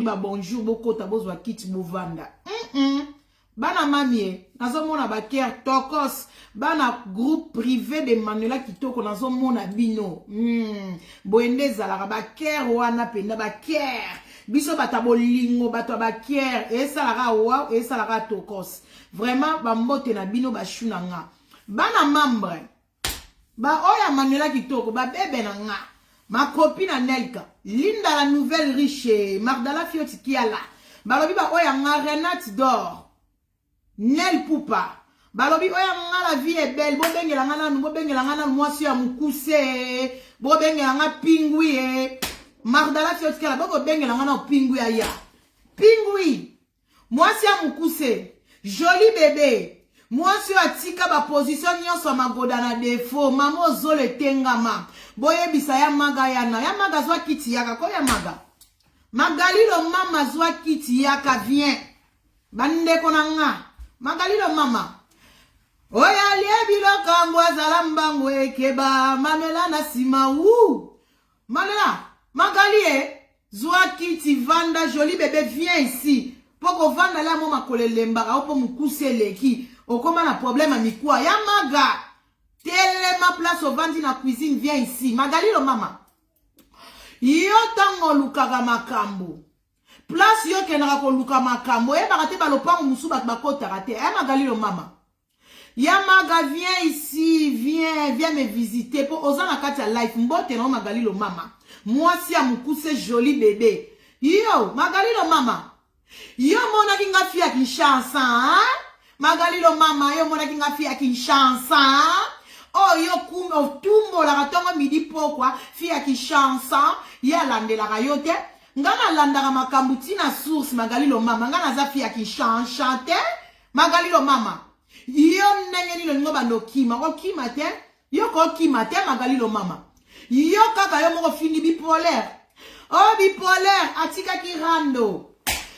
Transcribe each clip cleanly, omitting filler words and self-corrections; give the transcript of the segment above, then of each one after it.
ba bonjour boko tabozwa kiti bovanda. Bana mamie, nazomona ba Ker Tokos, bana groupe privé de Manuela Kitoko nazomona bino. Boende zalaka ba Ker wana penda ba Ker. Biso batabo lingo bato ba Ker et salara wa et salara Tokos. Vraiment ba mbote na bino ba shuna nga. Bana membre. Ba oya Manuela Kitoko ba bebe na nga. Ma copine Nelka, Linda la nouvelle riche, Magdala Fioti Kiala. Balobi ba oya nga Renate d'or. Nel Poupa. Balobi oya nga la vie est belle. Bo bengela nga mwasi ya mukuse. Bo bengela nga pingui. Magdala Fioti Kiala. Bo bengela nga pingui aya. Pingui. Mwasi ya mukuse. Joli bébé. Mwasi ya tika ba position nyonso magoda na défaut. Mamo zole tengama. Boye bisa ya maga yana. Ya maga zwa kiti yaka. Ko ya maga. Magalilo mama zwa kiti yaka vien. Bande konanga. Magalilo mama. Oya liebilo kambwa zalambangu ekeba. Mamela na sima wu. Mamela. Magalie. Zwa kiti vanda joli bébé viens ici. Poko vanda la moma kolelemba. Opo mukuse leki. Okoma na problème à mikwa. Ya maga. Telle ma place au vandi na cuisine, viens ici. Magalilo mama. Yo tango lukaka makambo. Place yo kenaka ko luka makambo. E bakate balopango musu bakota rate. Magalilo mama. Ya maga viens ici, viens me visiter. Po ozana kati ya life. Mbote na Magalilo mama. Moi si ya mukuse joli bébé. Yo, Magalilo mama. Yo mona kinga fia Kinshasa, hein? Magalilo mama, yo mona kinga fia Kinshasa. Oh, yo kumo tumbo la ratonga midi pokwa fia Kinshasa. Ya lande la rayote. Ngana landara makambuti na source Magalilo mama. Ngana za fia Kinshasa te. Magalilo mama. Yo nenge nilo ngoba no kima. Ko kima te. Yo ko kima te Magalilo mama. Yo kaka yo moko fini bipolaire. Oh, bipolaire atika ki rando.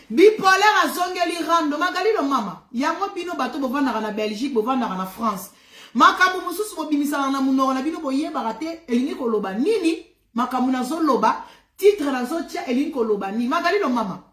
Bipolaire azongeli rando. Magalilo mama. Yango bino bato bovanda na Belgique, bovanda na France. Makamu mususu mobimisala na munoro na bino boye barate elingi koloba nini. Makamu na zo loba. Titre na zo tia elingi koloba nini. Magalilo mama.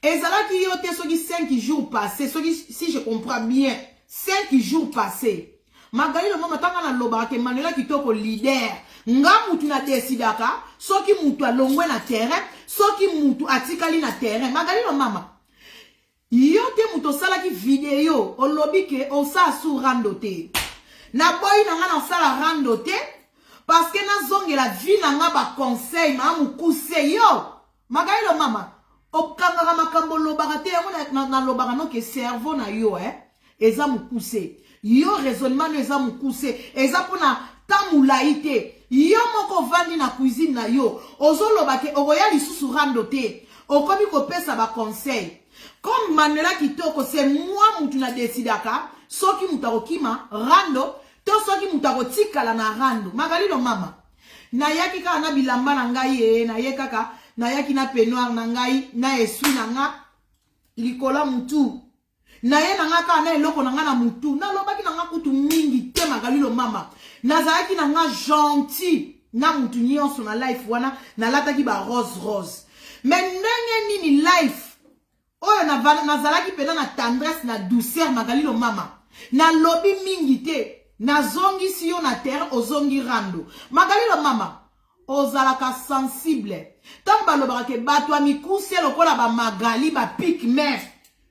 Ezala ki yo te soki 5 jours passés. Soki si je comprends bien. 5 jours passés. Magalilo mama tanga na loba ke Manuela Kitoko leader. Nga mutu na desidaka. Soki mutu alongwe na terrain. Soki mutu atikali na terrain. Magalilo mama. Yo te muto sala ki video. Olobi ke osa su rando te. Na boy na nga na sala rando te. Parce que na zonge la vie na nga ba conseil. Ma mukuse yo. Magalilo mama. Okangara makambo lobaka te. Na lobaka no ke cerveau na yo eza mukuse. Yo raisonnement eza mukuse. Eza pona tamulaite. Yo moko vandi na cuisine na yo. Ozo lobake ogoya lisusu rando te. Okomi ko pesa ba conseil. Comme Manuela Kitoko c'est moi mutu na desidaka. Soki mutako kima rando. To soki mutako tikala na rando. Magalilo mama. Na yaki kaka na bilamba na ngai na ye kaka. Na yaki na peignoir na ngai. Na esui na nga. Likola mutu. Na ye na nga kaka na eloko na nga na mutu. Na lobaki na nga kutu mingi te Magalilo mama. Nazalaki na nga gentil. Na mutu nyonso na life wana. Na lataki ba rose. Mais ndenge nini life. Oyo nazalaki pena na tendresse na douceur Magalilo mama. Na lobi mingi te. Na zongi si yo na terre ozongi rando. Magalilo mama. Ozalaka sensible. Tant balobaka ke batwa mikuse lokola ba Magali ba pique mère.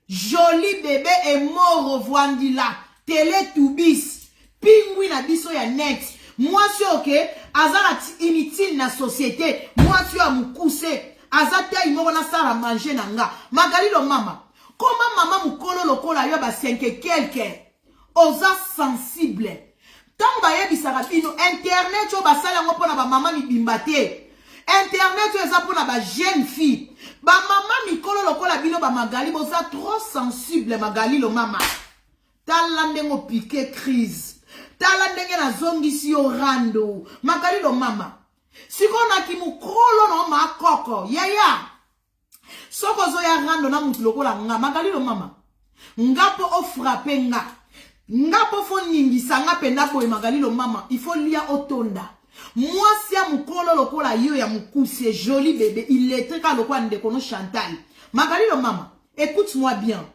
Joli bébé et mort revoindila. Télé tubis. Pingui na biso ya net. Moi si ok. Azala inutile na société. Moi si ya mukuse. Azata imoko na sala manger na nga. Magalilo mama. Comment maman mukolo lokola yo ba 5 quelque. Oza sensible. Tant ba yebisaka bino internet yo basala ngo pona ba mama mibimba te. Internet yo eza pona ba jeune fille. Ba mama mikolo lokola bino ba Magali boza trop sensible Magalilo mama. Tala ndengo piqué crise. Tala ndenge na zongisi yo rando. Magalilo mama. Sikona ki mukolo no makoko. Yaya. Soko zo ya rando na mutu lokola nga. Magalilo mama. Ngapo o frappe nga. Ngapo fo ningisa nga penda boy Magalilo mama. Il faut lia otonda. Moi, si à mon colo lokola yo ya mon c'est joli bébé, il est très lokola ndekono Chantal. Magali lo maman, écoute-moi bien.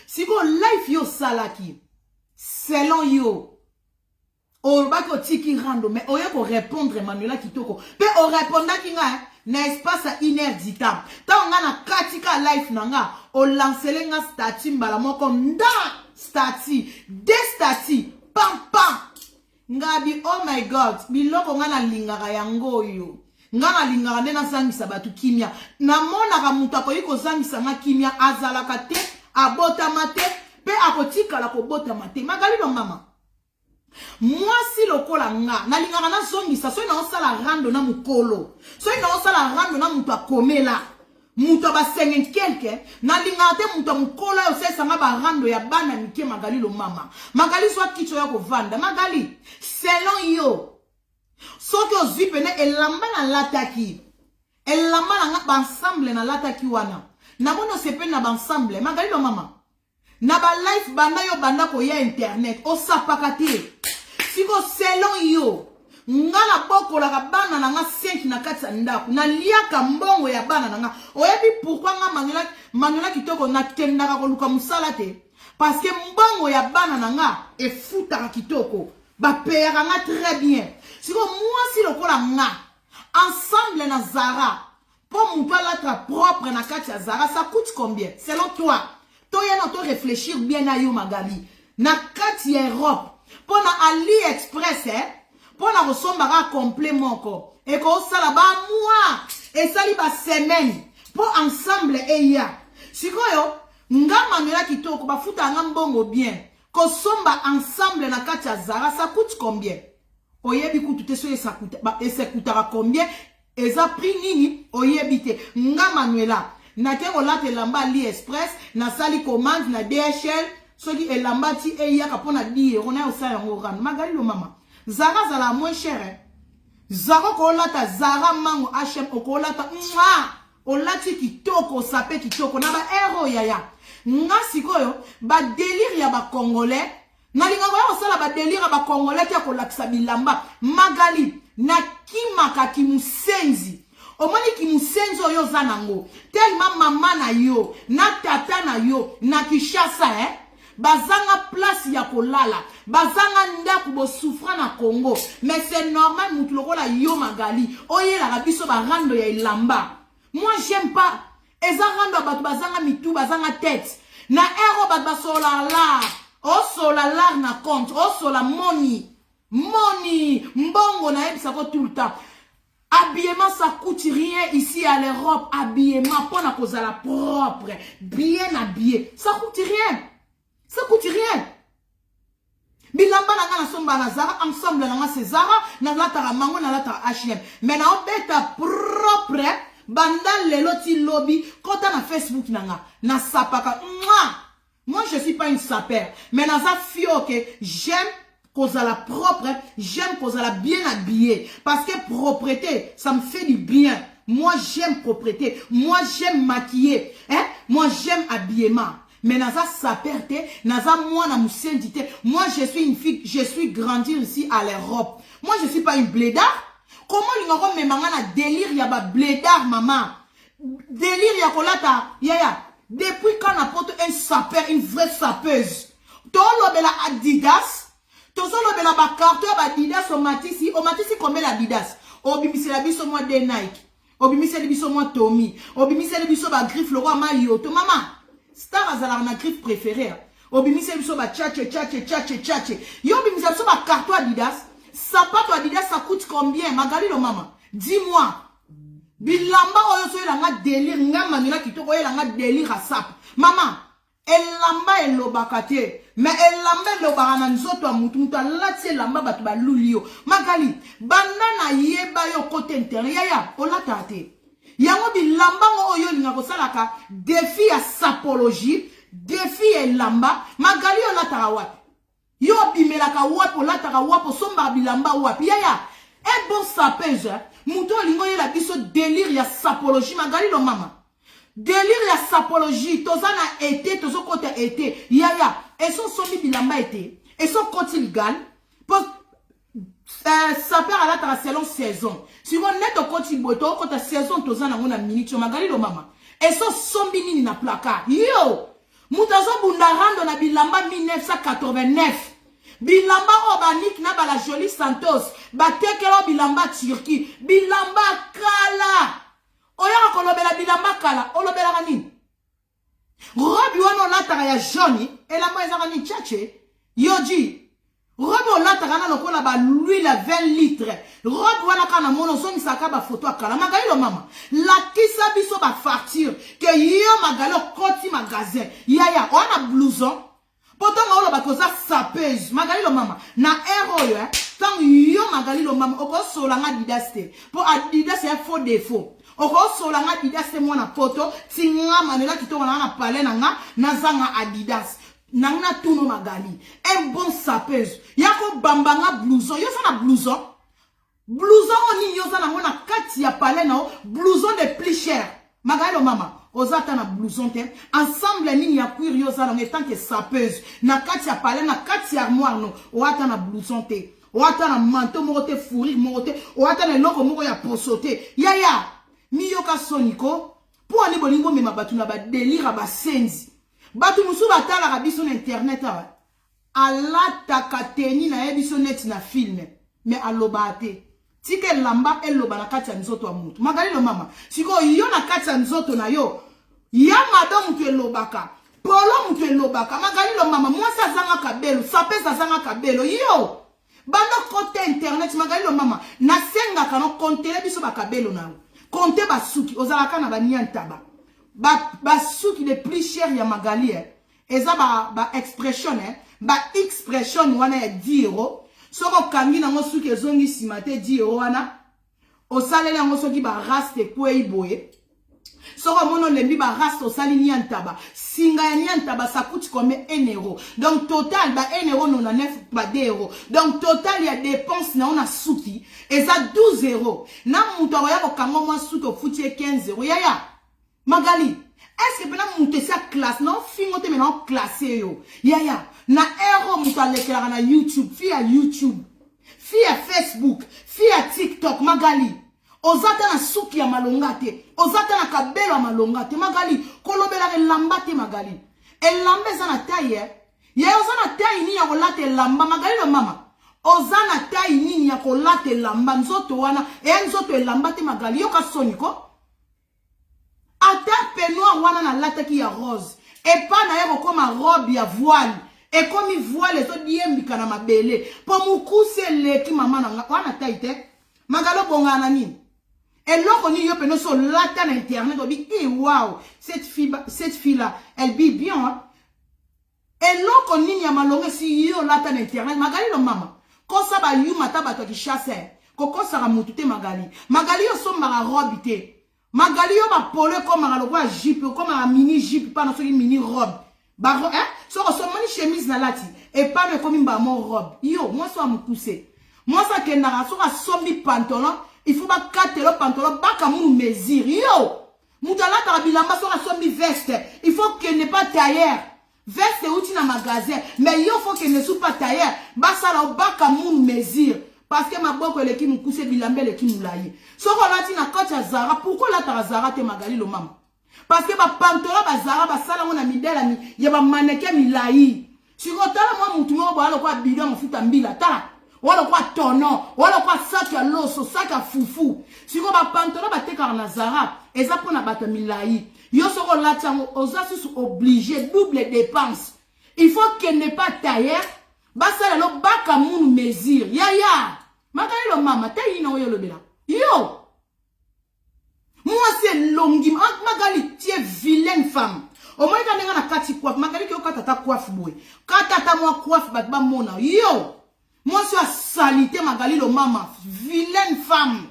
Si go life yo salaki, selon yo, o bako tiki rando, mais oye ko répondre Manuela Kitoko. Pe o réponda ki nga, n'est-ce pas ça inéditable. Ta on na katika life nanga, o lancele nga statut mbala moko nda statut, des statuts, pam pam. Ngabi, oh my God, biloko nga na lingaka yango yo. Nga na lingaka nde na zangisa batu kimia. Na mona ka mutu akoyi ko zangisa nga kimia azalaka te, abotama te, pe akotika la ko botama te. Magali lo mama. Mwasi lokola nga, na lingaka na zongisa, so ina osala rando na mukolo. So ina osala rando na mutu akomela. Mutu ba sengen kelke, na lingaka te mutu mukolo yo sesa nga ba rando ya bana mike Magali lo mama. Magali so kicho ya ko vanda. Magali, selon yo, soki ozwi pene elamba na lataki, elamba na nga ensemble na lataki wana, na mono sepe na ensemble. Magali lo mama, na ba life banda yo banda ko ya internet o sapaka te. Siko selon yo, nga na boko la bana na nga 5 na kati ya ndako, na liaka mbongo ya bana na nga. Oyebi pourquoi nga Manuela Kitoko na kendaka ko luka musala te? Parce que mbongo ya bana na nga e futaka kitoko. Ba payera nga très bien. Siko mwasi lokola nga, ensemble na Zara, pour mutu alatra propre na kati ya Zara, ça coûte combien? Selon toi, toi ya no to réfléchir bien na yo Magali. Na kati ya Europe, pour na AliExpress, pour na resomba complet moko. Et ko sala ba mois, et sali ba semaine, pour ensemble eya. Siko yo, nga Manuela Kitoko ba futa nga mbongo bien. Ko somba ensemble na kati ya Zara, ça coûte combien? Oyebi kutu te so esa kuta, ba esa kutara combien? Eza prix nini? Oyebi te. Nga Manuela, na kengo late lamba AliExpress, na sali commande na DHL, soki elamba ti eya kapona 10 €, na osala yango ran. Magali lo mama. Zara zala moins cher, hein? Zara ko lata Zara mango H&M ko lata olati kitoko sape kitoko na ba euro yaya. Nga sikoyo ba délire ya ba congolais. Na linga ko osala ba délire ya ba congolais te ko lakisa bilamba. Magali na kimaka kimusenzi. Omoni kimusenzi oyo zanango. Tellement mama na yo, na tata na yo, na Kishasa bazanga place ya kolala, bazanga ndaku bo souffra na Congo. Mais c'est normal mutu lokola yo Magali. Oye la rabiso ba rando ya ilamba. Moi j'aime pas. Eza rando batu bazanga mitu, bazanga tête. Na ero bat basola la. O sola la na compte, o sola money. Money, mbongo na ebisa ko tout le temps. Habillement ça coûte rien ici à l'Europe. Habillement pour na kozala propre, bien habillé. Ça coûte rien. Ça coûte rien. Bilamba na nga na somba na Zara, ensemble na nga c'est Zara, na latara mango na latara H&M. Mais na obeta propre, banda lelo ti lobby, kota na Facebook na nga, na sapaka. Moi je suis pas une sapeur, mais na za fio que j'aime kozala propre, j'aime kozala bien habillé. Parce que propreté, ça me fait du bien. Moi j'aime propreté, moi j'aime maquiller, hein? Moi j'aime habillement. Mais naza saperte, naza moi na musendite. Moi je suis une fille, je suis grandi ici à l'Europe. Moi je suis pas une blédard. Comment l'ingoro me manga na délire ya ba blédard maman? Délire ya kolata yaya. Depuis quand on apporte un sapeur, une vraie sapeuse. Tolo bela Adidas, tozo lo bela ba carton ba Adidas o Matisi combien l'Adidas? Obimise la biso moi de Nike. Obimise la biso moi Tommy. Obimise la biso ba griffe le roi Mayoto maman. Star azala na griffe préférée. Obimise biso ba tchatche. Yo obimise biso ba carton Adidas. Sapato Adidas ça coûte combien? Magali lo maman. Dis-moi. Bilamba oyo so elanga délire nga Manuela Kitoko elanga délire a sap. Maman, elamba elobaka te. Mais elamba elobaka na nzoto ya mutu alati elamba batu balulio. Magali, banda na yeba yo kote interne ya olata te. Yango bilamba oyo linga kosalaka défi ya sapologie, défi elamba, Magali olata wapi? Yo bimelaka wapi olata wapi somba bilamba wapi? Yaya, un bon sapège, mouto lingo la biso délire ya sapologie, Magali lo mama. Délire ya sapologie, tozana été, tozo kote été. Yaya, et son sombi bilamba été, et son côté légal, Saper à la selon saison. Si on est au côté boto, quand ta saison tozana ngona minute magali lo mama. Et so sombi nini na placard. Yo, mutazo bundarando na bilamba 1989. Bilamba Obanik na bala Jolie Santos. Batekelo bilamba Turquie. Bilamba kala. Oya kolobela bilamba kala. Olobela nini? Robi wano latara ya Johnny. Et la moisa nini tchatche. Yoji. Robi wana latara na lokola ba l'huile à 20 litres. Robi wana kana mono somi saka ba photo akala. Magali lo mama. La kisa biso ba facture. Que yo magalo koti magasin. Yaya. Wana blouson. Pourtant, on a besoin sapeuse. Magali lo mama. Na héros, tant yo magali lo mama. Oko solanga Adidas te. Pour Adidas, c'est un faux défaut. Oko solanga Adidas c'est moi na poto. Tinga manela kito wana na pale nanga. Nazanga Adidas. Nanga tuno magali. Un bon sapeuse. Yako bambanga blouson. Yo sa na blouson. Blouson oni yo sa na ngona kati ya pale na blouson de plus cher. Magali lo mama. Ozata na blouson te ensemble nini ya cuir yo za en tant que sapeuse na kati ya palais na kati ya armoire no oata na blouson te oata na manteau moko te fourrure moko te oata na loko moko ya posote yaya miyoka soniko pour ani bolingo mema batu na ba délire ba senzi batu musu batala ka biso na internet awa alata kateni na yebiso net na film mais alobate tike lamba eloba na kati ya nzoto wa mutu. Magali lo mama. Siko yo na kati ya nzoto na yo. Ya madam mutu elobaka. Polo mutu elobaka. Magali lo mama. Mwasa zanga kabelo. Sapesa zanga kabelo. Yo. Bando kote internet. Magali lo mama. Na senga kano kontele biso ba kabelo na. Konte basuki. Ozalaka na ba niantaba. Basuki de plus cher ya magali. Eza ba expression. Ba expression wana ya 10 euros. Soko kangi na ngosu ke zongi simate di wana osalele ngoso ki ba raste kwei boye soko mono lembi ba raste osali niantaba singa ya niantaba ça coûte combien 1 euro donc total ba 1 euro 99 ba 2 euros donc total ya dépense na ona suki eza 12 euros na muto ya ko kango mwa suki ofuti 15 euros yaya magali est-ce que pena muto sa classe non fingo te maintenant classé yo yaya na euro muto alekela na YouTube fi ya YouTube fi ya Facebook fi ya TikTok magali ozata na suki ya malonga te ozata na kabelo ya malonga te magali kolobela elamba te magali elamba eza na taille ya oza na taille ni ya kolata elamba magali lo mama oza na taille nini ya kolata elamba nzoto wana nzoto elamba te magali yoka soniko ata peignoir wana na lataki ya rose epa na yeko koma robe ya voile et comme il voit les autres diembika na mabele pour mukuse leki mama na wana taite magalo bongana nini eloko ni yo peno so lata na internet obi wow cette fille là elle vit bien hein? Eloko nini ya malonga si yo lata na internet magali lo mama kosa ba yu mata bato ki chasse kokosa ka mutute magali yo so mara robe te magali yo ba polo comme mara lo jupe comme mara mini jupe pas na so mini robe baro hein so mani chemise na lati et pas me comme ba mon robe yo moi so amukuse moi ça que na so sombi pantalon il faut pas cater le pantalon ba ka mu mesure yo mutala ta bilamba so sombi veste il faut que ne pas tailleur veste outi na magasin mais yo faut que ne soit pas tailleur ba ça la ba ka mu mesure parce que ma boko le ki mukuse bilamba le ki mulayi so ko lati na kocha Zara pourquoi la ta Zara te magali lo mama parce que ba pantalon ba Zara ba sala ngona midela ni ya ba maneke milayi sikotala mwa mutu mo ba lo kwa bidon mfuta mbila ta wala kwa tono wala kwa sac ya loso sac ya fufu siko ba pantalon ba teka na Zara eza pona bata milayi yo soko latango oza susu obligé double dépense il faut qu'elle n'est pas tailleur ba sala lo baka munu mesure ya magali lo mama te yino yo lo bela yo. Moi c'est longi magali tu es vilaine femme au moins quand on a kati coiffe magali ki okata ta coiffe boy kata ta moi coiffe ba mona yo moi c'est salité magali lo mama vilaine femme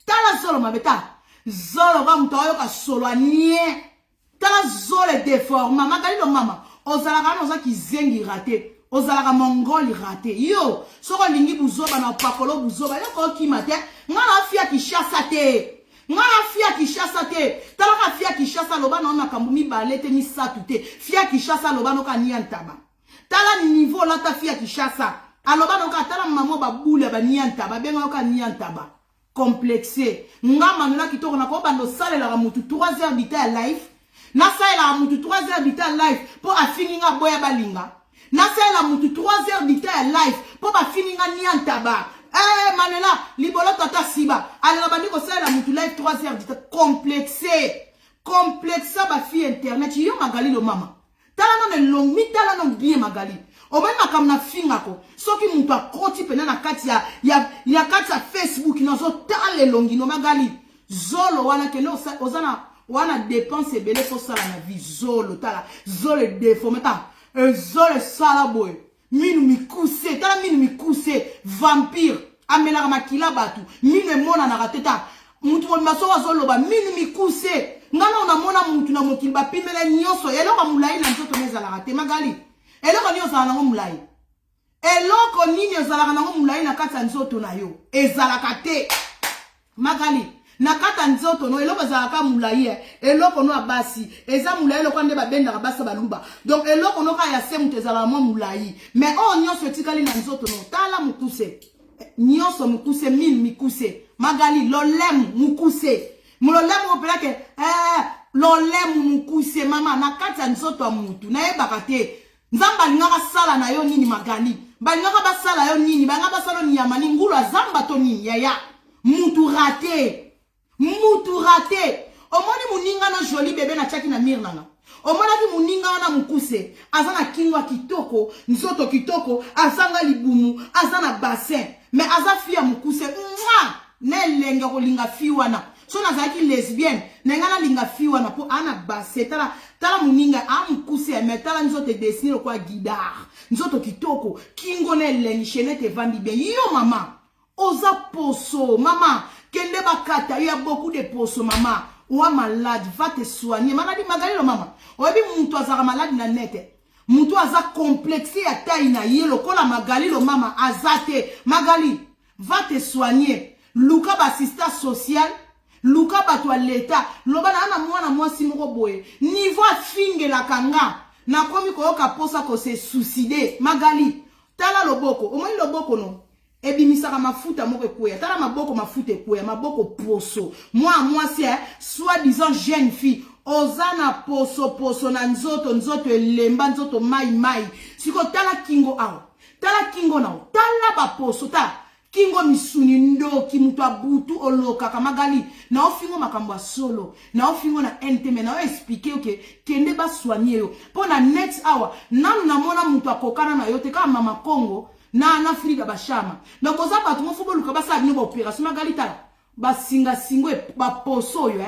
tala solo mabeta zolo ba mtoyo ka solo nie tala zolo déforme magali lo mama ozalaka noza ki zengi raté ozalaka mongoli raté yo soko lingi buzoba na pakolo buzoba yo ki mate ngala fia ki chassa te ngala fia ki chassa te talaka fia ki chassa loba na makambu mibale te misatu te fia ki chassa loba no ka niantaba tala ni niveau la ta fia ki chassa aloba noka tala mamo ba boule ba nianta ba benga oka nianta ba complexé nga manula kitoko na ko bando sale la mutu 3 heures du temps live na sale la mutu 3 heures du temps live po afini nga boya balinga na sale la mutu 3 heures du temps live po ba fini nga nianta ba manela libolo tata siba ala bandi ko sale la mutu live 3 heures du temps complexé ba fi internet yo magali lo mama tala non long mi tala non bien magali o même comme na finga ko soki muntu akoti pena na kati ya kati ya Facebook nazo tale longi no magali zolo wana ke lo ozana wana dépense belé pour ça na vie zolo tala zolo déformata zolo sala boy minu mikuse tala minu mikuse vampire amela makila batu minu mona na rateta muntu mo maso zolo ba minu mikuse ngana ona mona muntu na mokili ba pimela nyoso eloko mulai na nzoto mezala rate magali eloko nini ozala nango mulai eloko nini ozalaka nango mulai na kati ya nzoto na yo ezalaka te magali na kati ya nzoto no eloko ezalaka mulai eloko no abasi eza mulai eloko nde babendaka basa baluba donc eloko no kaya se mutu ezalaka mo mulai mais o nyonso etikali na nzoto no tala mukuse nyonso mukuse mine mikuse magali lolemu mukuse mulolemu opela ke lolemu mukuse mama na kati ya nzoto ya mutu na yebaka te nzamba lingaka sala na yo nini magali balingaka basala yo nini banga basala nyama ni ngulu azamba to nini yaya mutu raté omoni muninga no joli bébé na chaki na mir nanga omona ki muninga wana mukuse azana kingwa kitoko nzoto kitoko azanga libumu azana bassin mais aza fia mukuse ne lenga ko linga fi wana so nazaki lesbienne nengana linga fi wana po ana bassin tala muninga amukuse mais tala nzoto dessiner kwa guidar nzoto kitoko kingo ne lengi chenete vandi bien yo mama oza poso mama kende bakata il y a beaucoup de poso mama ou malade va te soigner maladie magali lo mama obi muntu azaka malade na nete muntu aza complexé ya taille na yelo kola magali lo mama azate magali va te soigner luka ba assistant social luka bato ya leta loba na mwana mwasi moko boye niveau finge la kanga na komi koyoka posa ko se suicider magali tala loboko omoni loboko no ebimisaka mafuta moko ekweya tala maboko mafuta ekweya maboko poso mwasi soit disant jeune fille ozana poso na nzoto elemba nzoto mai siko tala kingo awo tala kingo nao tala ba poso tala kingo misuni ndoki mutu abutu oloka kamagali na ofingo makambo solo na ofingo na ntm na expliquer okay kende ba soigner yo pona next hour nanu na mona mutu akokana na yo te kama mama Congo na Afrika bashama na koza batu mofubo luka basa bino ba opération magali tala ba singa ba poso yo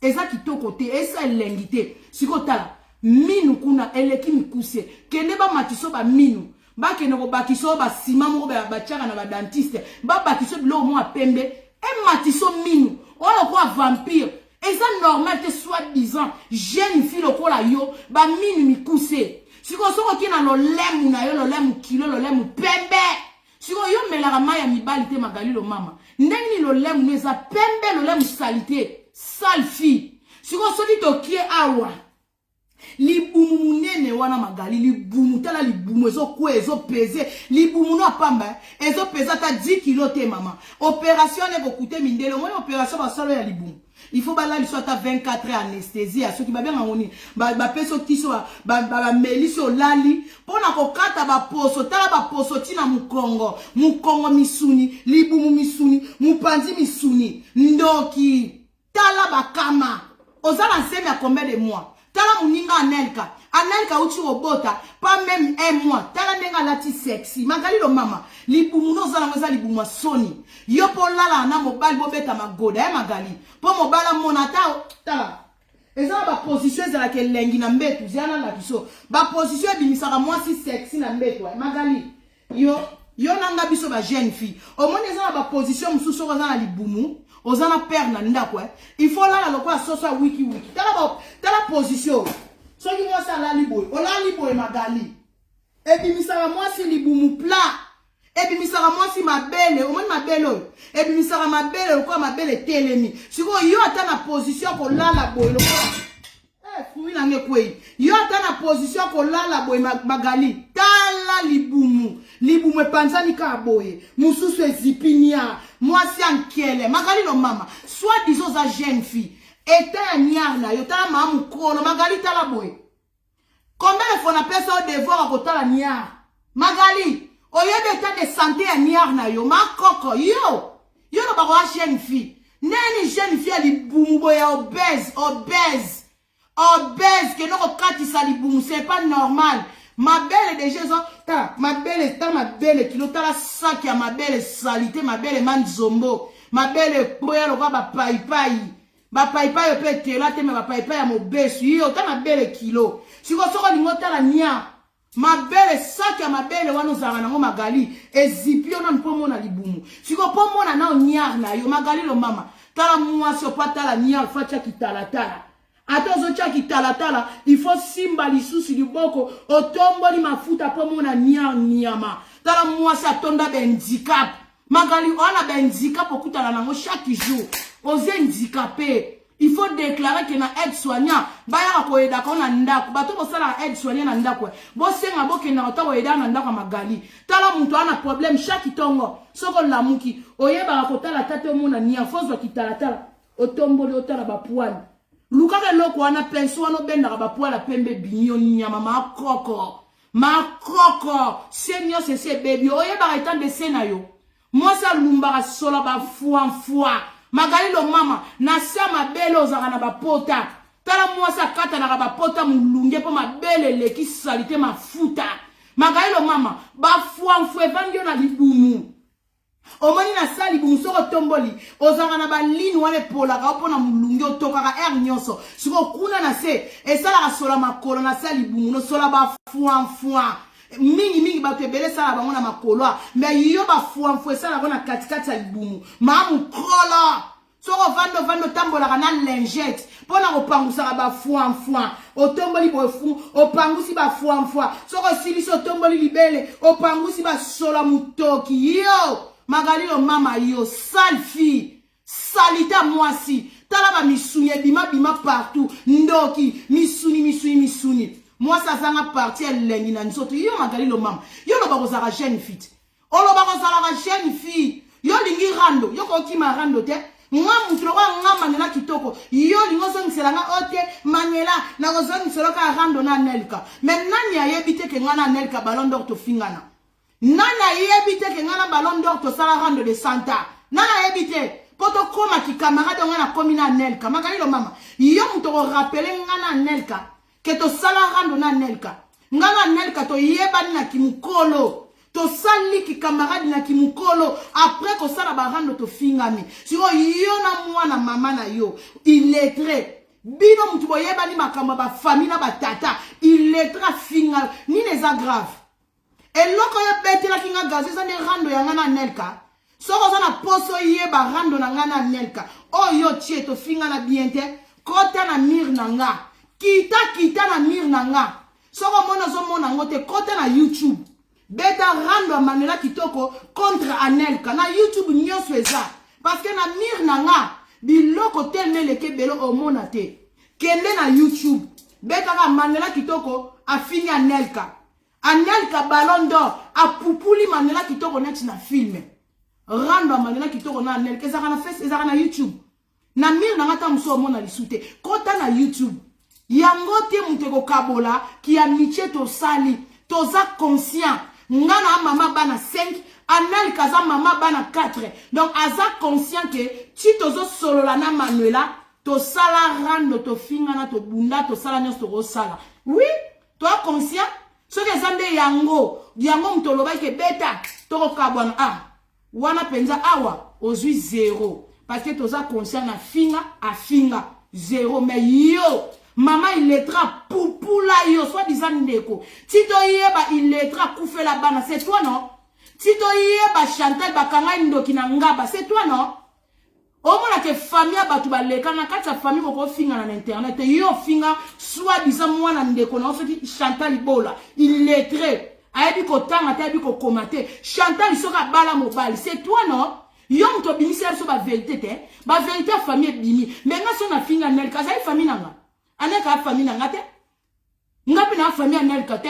eza kitoko te esa elengite siko tala minu kuna eleki mikuse kende ba matiso ba minu ba kene ko bakiso ba sima moko ba tchaka na ba dentiste ba bakiso bilo mo apembe e matiso minu oyo ko vampire eza normal te soit disant jeune fille ko la yo ba minu mikuse siko soko kina lo lemu na yo lo lemu kilo lo lemu pembe siko yo melaka maya mibali te magali lo mama ndenge ni lo lemu neza pembe lo lemu salite salfi siko soki to kie awa libumu munene wana magali libumu tala libumu ezo kwe ezo pese libumu no pamba ezo pesa ta 10 kilo te mama opération ne kokute mindele moi opération ba solo ya libumu il faut bala li soit à 24 heures anesthésie à ceux qui ba bien ngoni ba peso kiso ba meliso lali pona ko kata ba poso tala ba poso tina mukongo misuni libumu misuni mupanzi misuni ndoki tala ba kama ozala nseme à combien de mois tala muninga anelka uchi obota pas même un mois tala nenga lati sexy magali lo mama libumu no zala ngoza libumu soni yo po lala na mobile bobeta magoda magali po mobala monata tala eza ba position za la ke lengi na mbetu ziana la biso ba position bimisaka mwasi sexy na mbetu magali yo nanga biso ba jeune fille au moins eza ba position mususu ko za libumu ozana père na ndako il faut là le quoi soso wiki tala position so ki mo sa la liboy o la liboy magali et puis misara moi si libumu plat et puis misara moi si mabele o moni mabele et puis misara mabele ko mabele telemi siko yo ata na position ko la boy lo ko fui na ngekwe yo ata na position ko la boy magali tala libumu libumu epanzani ka boye mususu ezipinia mwasi ankele magali lo mama soit disons za jeune fille eta ya niar na yo tala mama mukolo magali tala boye combien de fois na pesa au devoir à kotala niar magali oyebe état de santé ya niar na yo makoko yo no bako a jeune fille nani jeune fille ali libumu boye obèse que non kokatisa libumu c'est pas normal. Ma belle déjà ma belle kilo tala sac ya ma belle salité ma belle manzombo ma belle poya loka ba pai pe tela te me ba pai ya mobesu yo ta ma belle kilo siko soko lingo tala nia ma belle sac ya ma belle wana zanga nango magali ezipio na mpo mona libumu siko po mona na niar na yo magali lo mama tala mwasi opatala niar facha kitala Atozo chaki talatala, il faut simba lisusi liboko, otomboli mafuta po mona nyama. Tala mwasi atonda benzikap. Magali ona benzikap okutala nango chaque jour. Oze handicapé. Il faut déclarer que na aide-soignant, baya ko eda ko na ndako. Bato bo sala aide-soignant na ndako. Bo senga boke na otawo eda na ndako magali. Tala muntu ana problème chaque tongo. Soko lamuki, oyeba ko tala tate mona nya fozo kitalatala. Otomboli otala ba poil. Lukaka loko wana penso wana benda ka bapoala pembe binyo nyama makoko senyo sese baby oye ba etant de senayo moi ça lumba sola ba foi magali lo mama na sa mabele ozaka na bapota tala moi ça kata na ba pota mulunge po mabele le ki salite mafuta magali lo mama ba foi vangyo na libumu omoni na sali bu musoko tomboli ozanga na ba ligne wana pola ka opona mulungi otokaka air nyonso siko kuna na se esala ka sola makolo na sali bu no sola ba fuan mingi ba tebele sala bango na makolo mais yo ba fuan esala bona katikati ya libumu mamu kola soko vando tambola kana lingette pona kopangusa ba fuan otomboli bo fu opangusi ba fuan soko silisi otomboli libele opangusi ba sola mutoki yo Magali lo mama yo, sale fille, salita mwasi, talaba misuni, bima partout, ndoki, misuni. Moi ça zanga parti elengi na nsoto, yo magali lo mama, yo lo bako zara jeune fille. O lo bako zara jeune fille, yo lingi rando, yo koki ma rando te, nga mutloka nga manela kitoko, yo lingo zongisela nga ote, manela, na zongisela ka rando na Nelka. Mais nani ayebite ke nga na Nelka ballon d'or to fingana. Nana yebite ke ngana ballon d'or to sala rando de Santa. Nana yebite poto koma ki camarade ngana komi na Nelka. Magali lo mama. Yo muto ko rappeler ngana Nelka ke to sala rando na Nelka. Ngana Nelka to yeba na kimukolo. To sali ki camarade na kimukolo après ko sala ba rando to fingami. Siko yo na mwana mama na yo illettré. Bino muto bo yeba ni makamba ba famille na ba tata illettré finga ni les aggraves. Et loko ya beti la kinga gazi za ne rando ya ngana Nelka. Soko za na poso ye ba rando na ngana Nelka. O yo tie to finga na biente. Kota na mir na nga. Kita na mir na nga. Soko mona zo mona ngote kota na YouTube. Beta rando manela kitoko contre Anelka. Na YouTube nyonso eza. Parce que na mir na nga. Biloko telme leke belo o mona te. Kende na YouTube. Beta ka manela kitoko afini Anelka. Anelka ballon d'or a pupuli manela kitoko net na film. Rando manela kitoko na Anelka ezaka na face ezaka na YouTube. Na mir na ngata muso mona lisute. Kota na YouTube. Yango te muteko kabola ki amitié to sali. Toza conscient. Ngana mama bana 5, Anelka za mama bana 4. Donc aza conscient que ti tozo solo la na Manuela to sala rando to fingana to bunda to sala nyos to sala. Oui, toi conscient. So que zande yango mtoloba ke beta toko kabwana wana penza awa ozui 0 parce que toza conscient na finga a finga 0 mais yo mama il lettra poupula yo soit disant ndeko tito yeba il lettra kufela bana c'est toi non tito yeba Chantal bakanga ndoki na ngaba c'est toi non Omona ke famille batu baleka na kati ya famille moko finga na internet yo finga soit disant mwana ndeko na soki Chantal Ibola il lettré ayebi ko tanga tayebi ko commenter Chantal soka bala mobile c'est toi non yo mto bimisel so ba vérité te ba vérité famille bimi mais nga so na finga Nelka za famille nanga aneka famille nanga te ngapi na famille Nelka te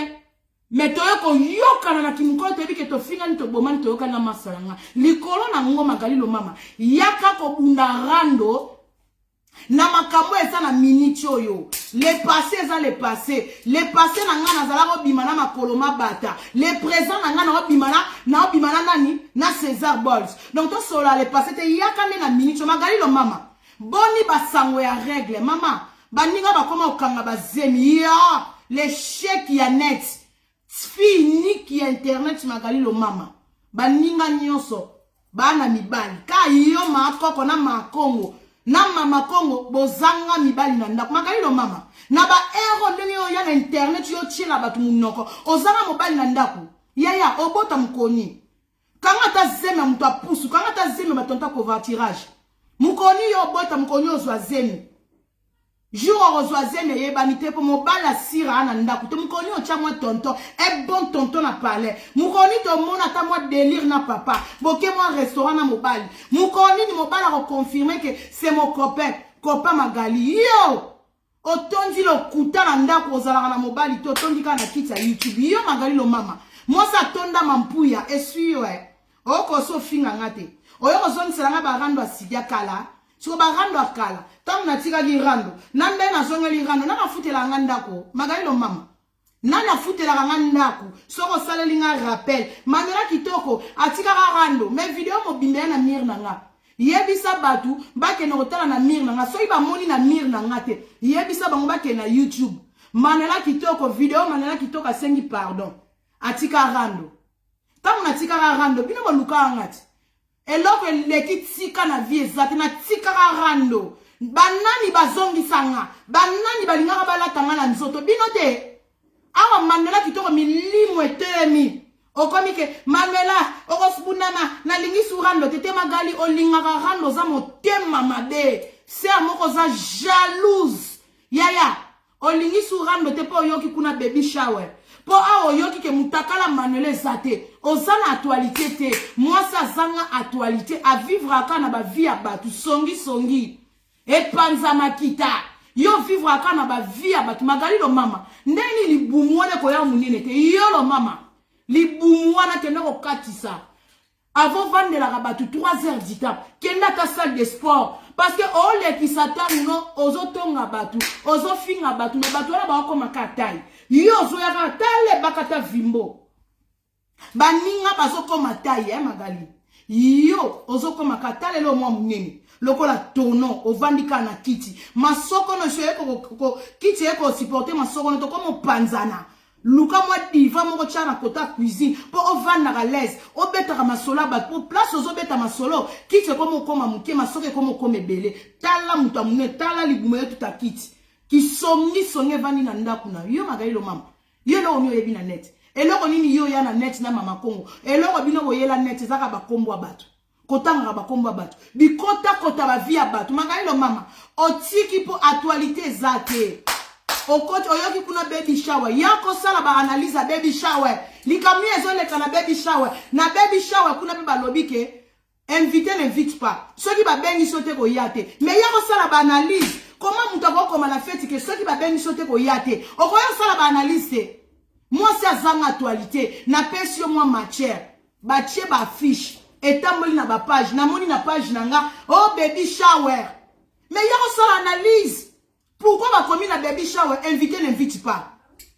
Mais toyoko yokana na kimukolo tebi ke to finga ni to bomani to yokana masalanga. Likolo na ngo Magali lo mama. Yaka ko bunda rando. Na makambo eza na minute oyo. Le passé eza le passé. Le passé na nga nazala ko bimana makolo mabata. Le présent na nga na bimana nani na César Balls. Donc to sola le passé te yaka na minute Magali lo mama. Boni basango ya règle mama. Baninga bakoma okanga bazemi ya les chèques ya net. Fini ki internet Magali lo mama. Baninga nyonso bana mibali. Ka yo makoko na makongo. Na mama Kongo bozanga mibali na ndako Magali lo mama na ba ero ndenge yo ya na internet yo tshila batu munoko ozanga mobali na ndako yaya obota mukoni kanga ta zeme mtu apusu kanga ta zeme batonta covoiturage mukoni yo obota mukoni ozwa zeme jour ozwa zeme yebani te po mobali asira na ndako te mukoni otcha mwa tonton bon tonton na palais mukoni to mona ta mwa délire na papa boke mwa restaurant na mobali mukoni ni mobali a confirmer que c'est mon copain Magali yo otondi lo kuta na ndako ozalaka na mobali to otondi ka na kiti ya YouTube yo Magali lo mama mosa tonda mampuya esui oko so finga ngate oyo kozongisela nga barando asidia kala siko barando akala tam na tika girando nande na zonga lirando na mafutela nga ndako Magali lo mama nana futela nga ndako soko saleli nga rappel manela kitoko atika rando mais video mo bimbe na mir na nga yebisa batu bake na kotala na mir na nga so iba moni na mir na nga te yebisa bango bake na YouTube manela kitoko video manela kitoko asengi pardon atika rando tamu na tika rando bino baluka ngati eloko leki tika na vie zate na tika rando banani bazongisanga banani balingaka balatanga na nzoto bino te awa Manuela kitoko milimo etemi okomike Manuela okosbunama na lingi surando tete Magali olingaka rando za motema mabe ser moko za jalouse yaya olingi surando te po yoki kuna baby shower po awo yoki ke mutakala Manuela zate ozana actualité te moi ça zanga actualité à vivre akana ba vie ya batu songi epanza makita yo vivre akana ba vie ya batu Magali lo mama ndeni libumwana ko ya munene te yo lo mama libumwana kenda ko katisa avant vandela ka batu 3h du temps kenda ta salle de sport parce que ole ki satan no ozotonga batu ozofinga batu no batu na ba ko makatai yo zo ya ka tale bakata vimbo baninga bazoko matai Magali yo ozoko makatale lo mwa munene lokola tono ovandika na kiti masoko no sheko kiti eko supporter masoko no to comme panzana luka mwa diva moko chana kota cuisine po ovanda ka l'aise obeta ka masola ba po place ozobeta masolo kiti comme koma muke masoko comme koma belé tala muta mune tala libume yo tuta kiti kisongi songe vani na ndaku na yo Magali lo mama yo lo onyo yebi na net eloko nini yo ya na net na mama Kongo eloko bino boyela net ezaka bakombo abatu kotanga bakombo abatu bikota kota ba via batu Magali lo mama otiki po actualité zate okoti oyoki kuna baby shower yako sala ba analyse baby shower likamni ezoleka na baby shower kuna pe balobike invité n'invite pas ceux qui ba bengi sote ko yate mais yako sala ba analyse comment mutako koma na fête que ceux qui ba bengi sote ko yate okoyo sala ba analyse moi c'est zanga actualité na pesio moi matière ba tie ba fiche etamboli na ba page na moni na page nanga oh baby shower mais yako sala analyse pourquoi ba komi na baby shower invité n'invite pas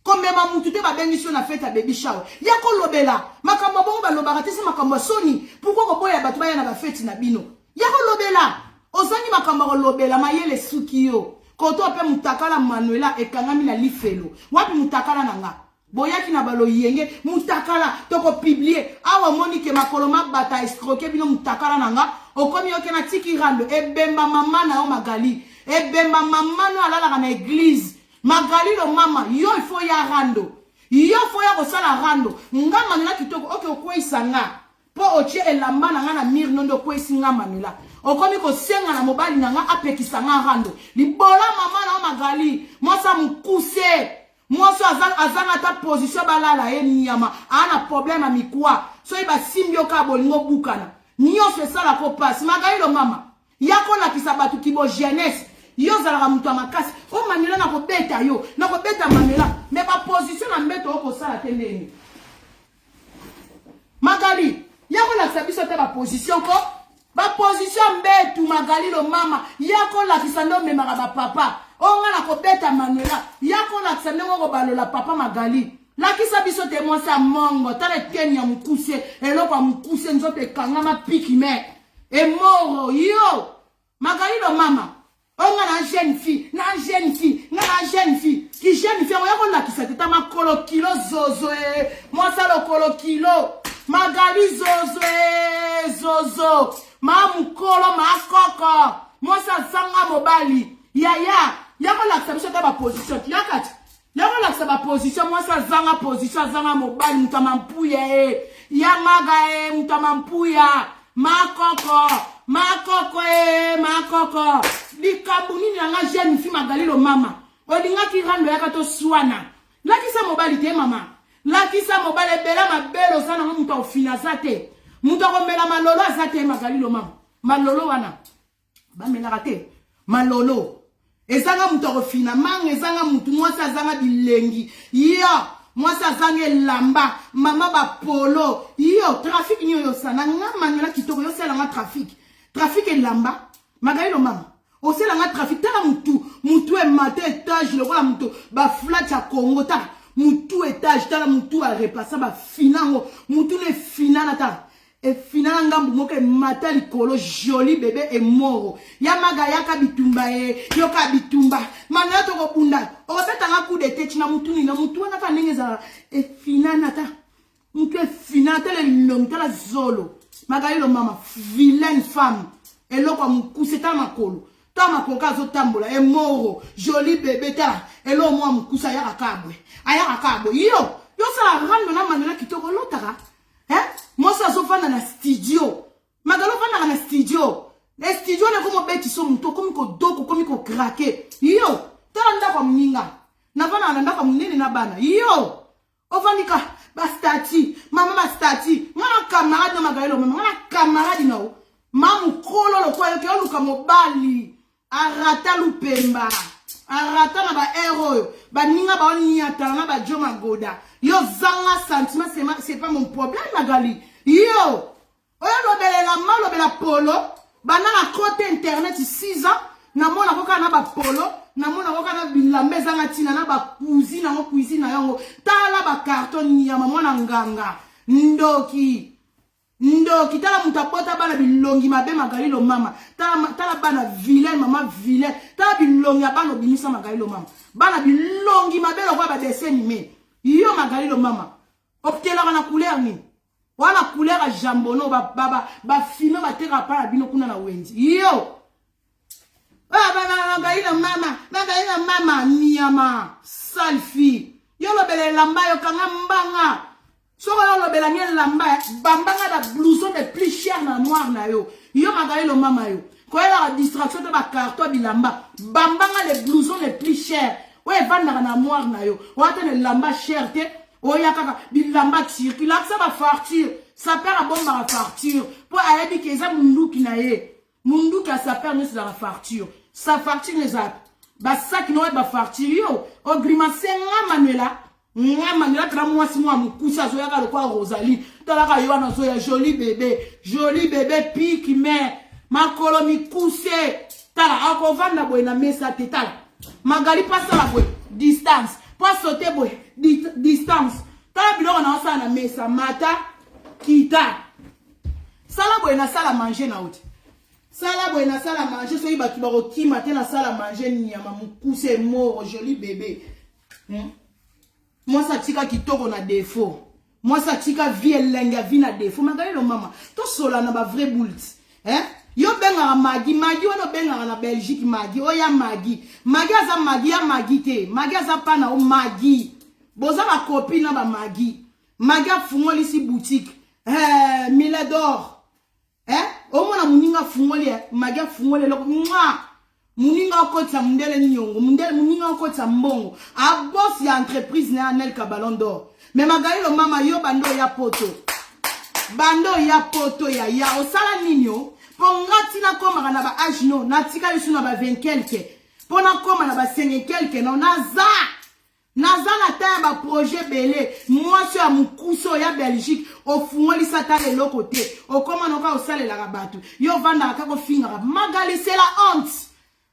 comme même mutute ba bengi sur na fête à baby shower yako lobela makambo bongo ba lobaka te makambo soni pourquoi ko boya batu ba ya na ba fête na bino yako lobela ozangi makambo ko lobela mayele suki yo koto pe mutakala Manuela ekangami na lifelo wapi mutakala nanga boyaki na balo yenge mutakala toko publier awa monike makoloma bata escroquer bino mutakala nanga okomi yoke na tiki rando ebemba mama na yo Magali ebemba mama no alala na église Magali lo mama yo il faut ya rando yo faut ya kosala rando nga Manuela kitoko oke okweisa nga po otie elamba na nga na mir nondo kwesi nga Manuela okomi ko senga na mobali na nga apekisa nga rando libola mama na yo Magali mosa mukuse moi so azanga ta position balala e nyama ana problème a mikwa so iba simbio ka bolingo bukana nyo se sala ko passe Magali lo mama yako na kisabatu kibo jeunesse yo zala ka mutu makasi o Manuela na ko beta yo na ko beta Manuela mais ba position na mbeto oko sala tendeni. Magali, yako la sabiso te ba position ko? Ba position mbetu Magali lo mama, yako la kisando memara ba papa. Onga na kobeta Manuela, yako la kisando ngo balola papa Magali. La kisabiso te mwasa mongo, tale Kenya mukuse, eloko mukuse nzote kangama piki me. E moro, yo! Magali lo mama. On a une jeune fille, na jeune fille. Qui jeune fille, on a qui s'est ma colo kilo zozo. Moi ça le colo kilo. Magali zozo. Ma mukolo ma koko. Moi ça zanga mobali. Yaya ko la sabiso ta ba position. Yakati. Yako la sa position, moi ça zanga position, zanga mobali mutamampuya. Ya maga mutamampuya. Ma koko. Likabuni nga jeune fille Magali lo mama. Olinga ki rando ya kato swana. Lakisa mobali te mama. Lakisa mobali bela mabelo sana muta ofina zate. Muta komela malolo zate Magali lo mama. Malolo wana. Ba mela te. Malolo. Ezanga muta ofina manga ezanga mutu mwasa zanga bilengi. Yo, mwasa zanga lamba, mama ba polo. Yo, trafic nyo yo sana nga Manuela kitoko yo sela nga trafic. Trafic lamba. Magali lo mama. Ose la nga trafic tala mutu e mate étage le voilà mutu ba flat ya Congo ta mutu étage tala mutu a repasser ba finango mutu ne finana ta e finana ngambu moke mata likolo joli bébé e moro ya maga ya ka bitumba e yo ka bitumba mana to ko bunda o beta nga coup de tête na mutu ni na mutu na ka ndenge za e finana ta mutu e finana tele long tala zolo maga yo mama vilaine femme e loko mukuse ta makolo Tama koka zo tambola e moro joli bébé ta elo mwa mkusa ya kabwe aya kabwe yo sa rando na Manuela kitoko lotaka mosa zo fana na studio Magalo fana na studio le studio ne komo beti so mto komi ko doko komi ko craquer yo tala ndako mninga na fana na ndako mnene na bana yo ofanika ba stati mama ba stati ngana camarade na Magali mama ngana camarade no mamu kolo lo kwa ke oluka mobali arata lupemba arata na ba héros ba ninga ba oniata na ba Joma Goda yo zanga sentiment c'est pas mon problème Magali yo oyo lobelela malo bela polo bana na côté internet 6 ans na mona koka na ba polo na mona koka na bilamba zanga tina na ba cuisine na yango tala ba carton ya mama nganga ndoki tala mutapota bana bilongi mabe Magali lo mama tala bana vilain mama vilain tala bilongi bana binisa Magali lo mama bana bilongi mabe lo kwa ba dessin animé yo Magali lo mama optela na couleur ni wana couleur a jambono ba filme ba teka pa bino kuna na wenzi yo Magali lo mama niama selfie yo lo bele lamba yo kanga mbanga so lo belanye lamba bambanga da blouson de plus cher na noir na yo Magali lo mama yo ko la distraction de ba carton bilamba bambanga les blousons les plus chers ouais vanda na noir na yo wata le lamba cher te oya kaka bilamba circule ça va fartir ça perd à bombe à fartir pour aller que ça munduki na ye munduki ça perd nous la farture ça farture les ap ba ça qui n'aurait pas fartir yo o grimace nga Manuela tra mwasi mwa mukusa zo yaka lokwa Rosalie talaka yo na zo ya joli bébé piki me makolo mikuse tala akovanda boy na mesa tetala Magali passa la boy distance pas sauter boy distance tala biloko na osala na mesa mata kita sala boy na sala manger na uti sala boy na sala manger so ibatu ba kokima te na sala manger nyama mukuse moro joli bébé moi ça tika kitoko na défaut moi ça tika vie lenga vie na défaut Magali lo mama to sola na ba vrai bullet yo benga magi wana benga na Belgique magi oya magi aza magi ya magi te magi aza pana o magi boza ba copine na ba magi afungoli si boutique Mille d'or o mona muninga fungoli magi afungoli loko muninga okotsa mundele nyongo muninga okotsa mbongo a boss ya entreprise na Anel Ballon d'Or mais Magali lo mama yo bando ya poto ya osala ninyo pongati na koma na ba age no na tika lisu na ba 20 quelque pona koma na ba 5 quelque no naza na ta ba projet belé moi sur à mukuso ya Belgique au fungoli sata le côté au comment on va au sale la rabatu yo vanda ka ko finga Magali c'est la honte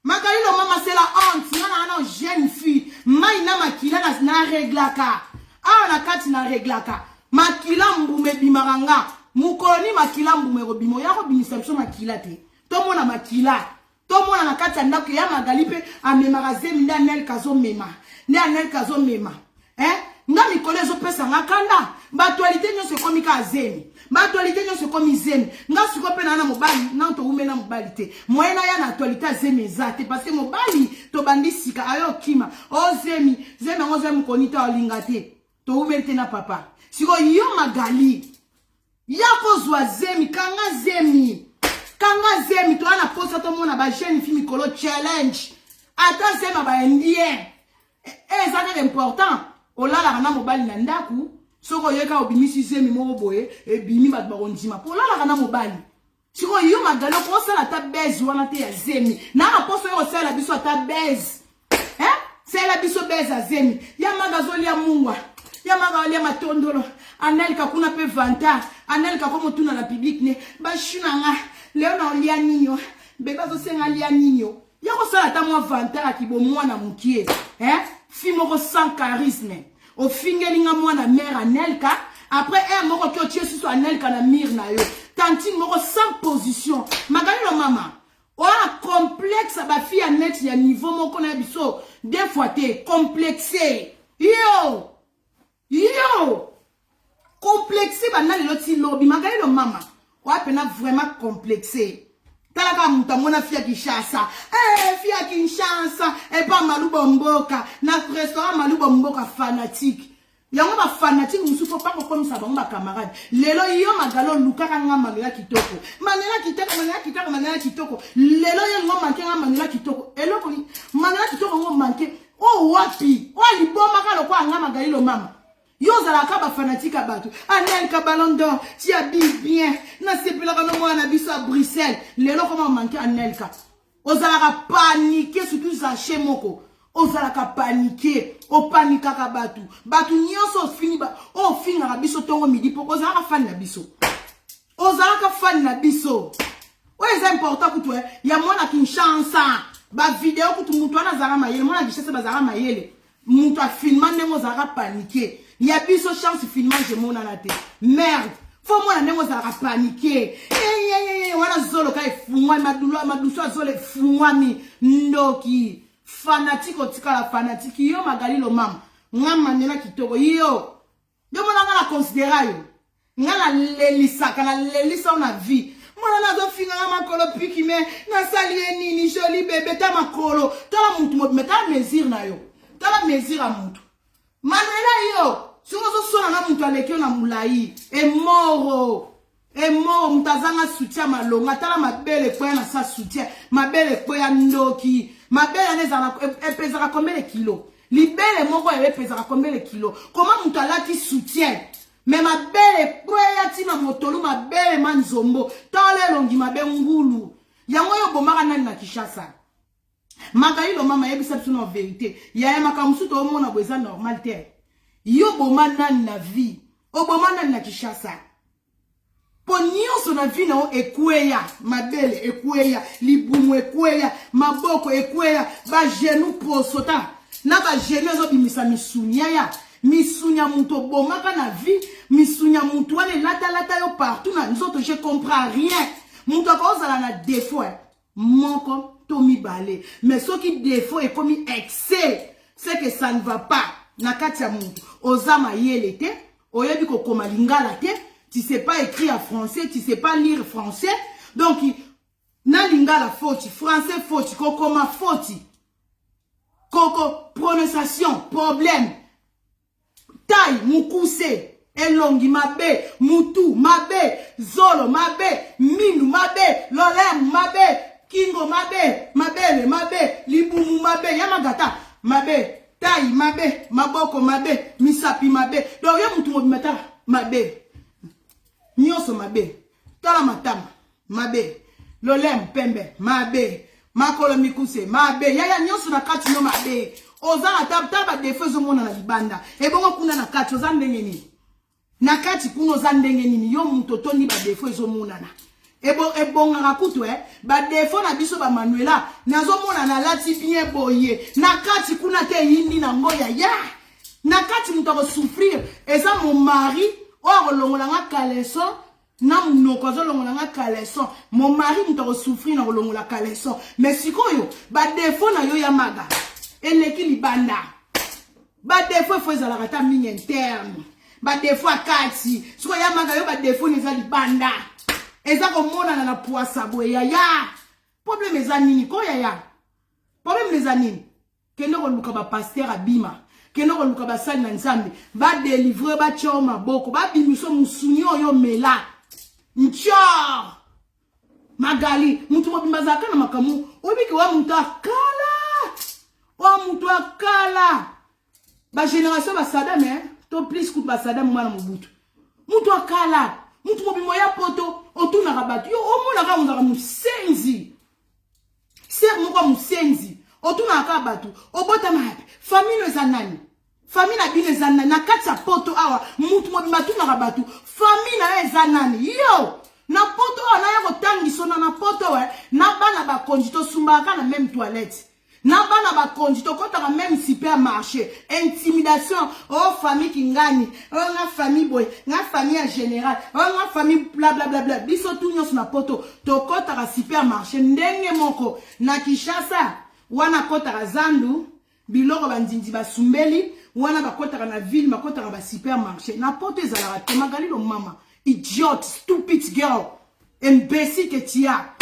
Magali lo mama c'est la honte na jeune fille mai na makila na reglaka na kati na reglaka makila mbume bimaranga mukoni makila mbume robimo ya robimisa biso makila te to mona makila to mona na kati ya ndako ya Magali pe amemaka zemi nda nel kazo mema nda nel kazo mema nga mikolo ezopesa nga kanda batualité nyonso ekomi ka zemi batualité nyonso ekomi zemi nga siko pe na mobali na to umena mobali te moyena ya na actualité zemi eza te parce que mobali to bandisika ayo kima o zemi ngo zemi konita olinga te to umeli te na papa siko yo Magali ya kozwa zemi kanga zemi to ana posa to mona ba jeune fille mikolo challenge ata zema ba indien ça important olala kana mobali na ndaku soko yeka obimisi zemi moko boye ebimi bat barondima po olala kana mobali siko yo Magali ko sala ta base wana te ya zemi na poso yo sala biso ta base c'est la biso base ya zemi ya magazoli ya mungwa ya magali ya matondolo anelka kuna pe vanta anelka ko motuna na public ne ba shunanga leo na olia ninyo beba zo senga lia ninyo ya ko sala ta mo vanta ki bo mwana mukie Fimoko sans charisme. Au fingelinga mwana mère Anelka. Après, moko kyo tche sous Anelka na mire na yo. Tantine moko sans position. Magali lo mama. On a complexe ba fille Anex ya niveau moko na biso. Des fois te complexé. Yo. Complexé ba na loti lobby. Magali lo mama. On a pena vraiment complexé. Talaka mutamona fia Kinshasa. Fia Kinshasa. Pas Maluba Mboka. Na restaurant Maluba Mboka fanatique. Yango ba fanatique musuko pa comme ça ba camarade. Lelo yo Magalo lukaka nga Manela kitoko. Manela kitoko. Lelo yo ngo manke nga Manela kitoko. Eloko ni Manela kitoko ngo manke. Oh wapi? O liboma ka lokwa nga Magali lo mama. Yo zalaka ba fanatique abatu. Anelka Ballon d'Or, tu habilles bien. Na sepela kana mwana biso à Bruxelles. Lelo comment manquer Anelka. Ozalaka paniquer surtout za chez moko. Ozalaka paniquer, o panika ka batu. Batu nyonso fini ba. O finga biso tongo midi poko ozalaka fan na biso. Ozalaka fan na biso. Ouais, c'est important pour toi. Ya mwana Kinshasa. Ba vidéo kutu mutu ana zara mayele, mwana Kinshasa ba zara mayele. Mutu a filmé ndemo zara paniquer. Il y a plus de chance de filmer je mon anate. Merde. Faut moi nemo za paniquer. Wana zolo kai fungwa maduso zolo fungwa mi ndoki. Fanatique otika la fanatique yo Magali lo mama. Nga Manela kitoko yo. Yo mona nga la considérer yo. Nga la lelisa kana lelisa on a vie. Mwana nazo finga nga makolo piki me na salie nini joli bébé ta makolo. Tala mutu mo meta mesure na yo. Tala mesure a mutu. Manela yo, si on se na mutu alekio na mulai, moro, mutazanga soutien malonga, tala mabele kwe na sa soutien, mabele kwe ya ndoki, mabele neza epezaka combien de kilos, libele moko epezaka combien de kilos, comment mutu alaki soutien, mais mabele kwe ya tina motolu, mabele manzombo, tala longi mabele ngulu, yango yo bomaka nani na Kinshasa. Magali lo mama yebisa biso na vérité. Ya makamusu to mona boza normal te. Yo boma nani na vie. O boma nani na Kinshasa. Po nyonso na vie na ekweya, mabele ekweya, libumu ekweya, maboko ekweya, ba genou posota. Na ba genou zo bimisa misunya ya. Misunya muto boma ka na vie, misunya muto wane lata yo partout na nzoto je comprends rien. Muto ko zala na défaut. Moko Tommy Balé. Mais ce qui défaut est comme excès, c'est que ça ne va pas. Nakatia mutu. Ozama yelete, oyebi ko koma lingala te, tu sais pas écrire en français, tu sais pas lire français. Donc na lingala faute, français faute, kokoma faute. Koko prononciation, problème. Taille, mukuse. Elongi mabe, mutu mabe, zolo mabe, minu mabe, lolem mabe, kingo mabe, mabe, libumu mabe, yamagata mabe, tai mabe, maboko mabe, misapi mabe. Donc ya mutu mobimata mabe. Nyonso mabe. Tala matama mabe. Lolem pembe mabe. Makolo mikuse mabe. Yaya nyonso na kati no mabe. ozana ta ba défaut zo mona na libanda e bongo kuna na kati oza ndenge nini na kati kuna oza ndenge nini yo muto tondi ba défaut zo mona na ebonga rakutu ba défaut na biso ba Manuela nazo mona na lati bien boye na kati kuna te yindi na ngoya ya na kati muto ko souffrir eza mon mari o kolongola nga kaleso na munoko azolongola nga kaleso mon mari muto ko souffrir na kolongola kaleso mais sikoyo ba défaut na yo ya maga eleki libanda ba défaut faut ezala kata mingi interne ba défaut akati sikoyo ya maga yo ba défaut neza libanda eza komona na poisa boye ya problème eza nini ko ya problème eza nini kende ko luka ba pasteur abima kende ko luka ba sali na nzambe ba délivrer ba tio maboko ba bimiso musunyo yo mela nchor magali mutu mobimba zaka na makamu obiki wa mutu akala ba génération ba Saddam to please coup ba Saddam mwana mobutu mutu akala mutu mobimba ya poto otuna rabatu yo omona ka muzaka musenzi ser moko musenzi otuna ka batu obota mapi famille za nani famille na bine za nani na katsa poto awa mutu mobimba tuna rabatu famille na za nani yo na poto na ya kotangiso na poto na bana ba konjito sumbaka na même toilette na bana ba konjito kota na même supermarché intimidation oh famille kingani oh na famille boy na famille en général oh na famille bla bla bla bla biso tunyo na poto to kota ka supermarché ndenge moko na Kishasa wana kota ka zandu biloko bandindi basumbeli wana bakota na ville bakota ka ba supermarché na poto ezala te magali lo mama idiot stupid girl imbécile que tu as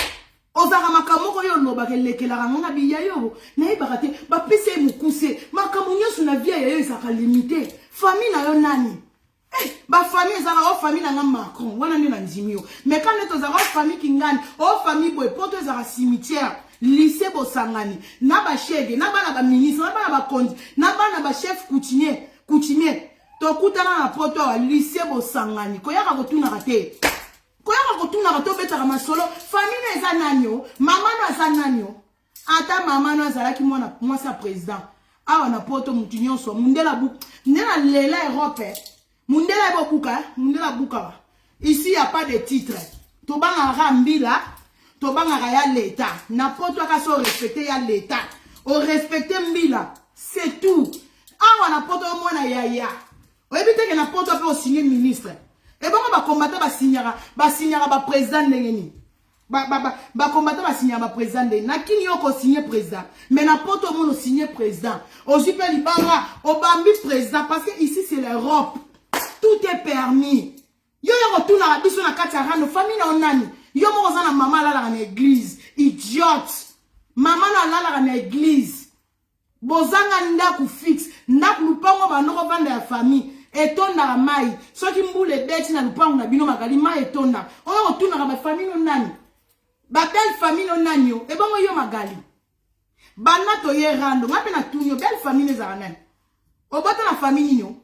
ozaka makamoko yo loba kelekela ngana biya yo na ibaka te ba pese mukuse makamu nyoso na vie yo ezaka limité famille na yo nani ba famille ezaka o famille na Macron wana ni na ndimio mais quand neto zaka o famille kingani o famille boy poto ezaka cimetière lycée bosangani na ba chege na bana ba ministre na bana ba kondi na bana ba chef coutumier to kutana na poto wa lycée bosangani koyaka kotuna kate koyaka kotuna kato betaka masolo famille eza nanyo mama no eza nanyo ata mama no azalaki mwana mwasa président awa na poto mutu nyonso mundela buku ndela lela Europe mundela ebokuka mundela buka ici y a pas de titre to banga rambila to banga ya l'état na poto aka so respecter ya l'état o respecter mbila c'est tout awa na poto mwana yaya oebite ke na poto pe o signer ministre et bon ba combattre ba signera ba président ndengeni ba combattre ba signera ba président de na kini yo ko signer président mais na poto mono signer président o super libanga o bambi président parce que ici c'est l'Europe tout est permis yo yo tuna na biso na kati ya rando famille na onani yo mo za na mama la na église idiote mama na la na église bozanga ndaku fixe ndaku lupango banoko vanda ya famille etonda mai soki mbule beti na lupango na bino magali mai etonda oyo otuna ka ba famille nani ba belle famille nani yo e bongo yo magali bana to ye rando ngape na tunyo belle famille za nani obata na famille nyo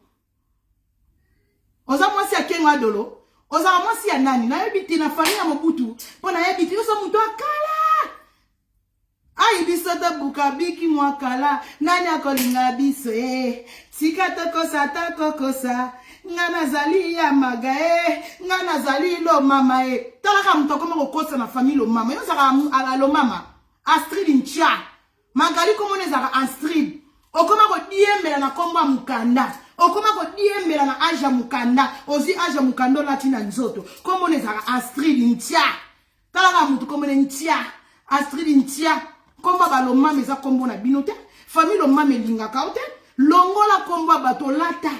oza mwasi akenga dolo oza mwasi ya nani na yebiti na famille ya Mobutu pona yebiti yo so muto akala ai biso to bukabiki mwakala nani akolinga biso tika tokosa takokosa ngana zali ya maga ngana zali lo mama talaka mtoko moko kosa na famille lo mama yo saka ala lo mama Astrid Ncha magali komone zaka Astrid okoma ko diembela na komba mukanda okoma ko diembela na aja mukanda ozi aja mukando latina nzoto komone zaka Astrid Ncha talaka mtu komone Ncha Astrid Ncha komba ba lo mama za kombo na binote famille lo mama linga kaote longola kombo bato lata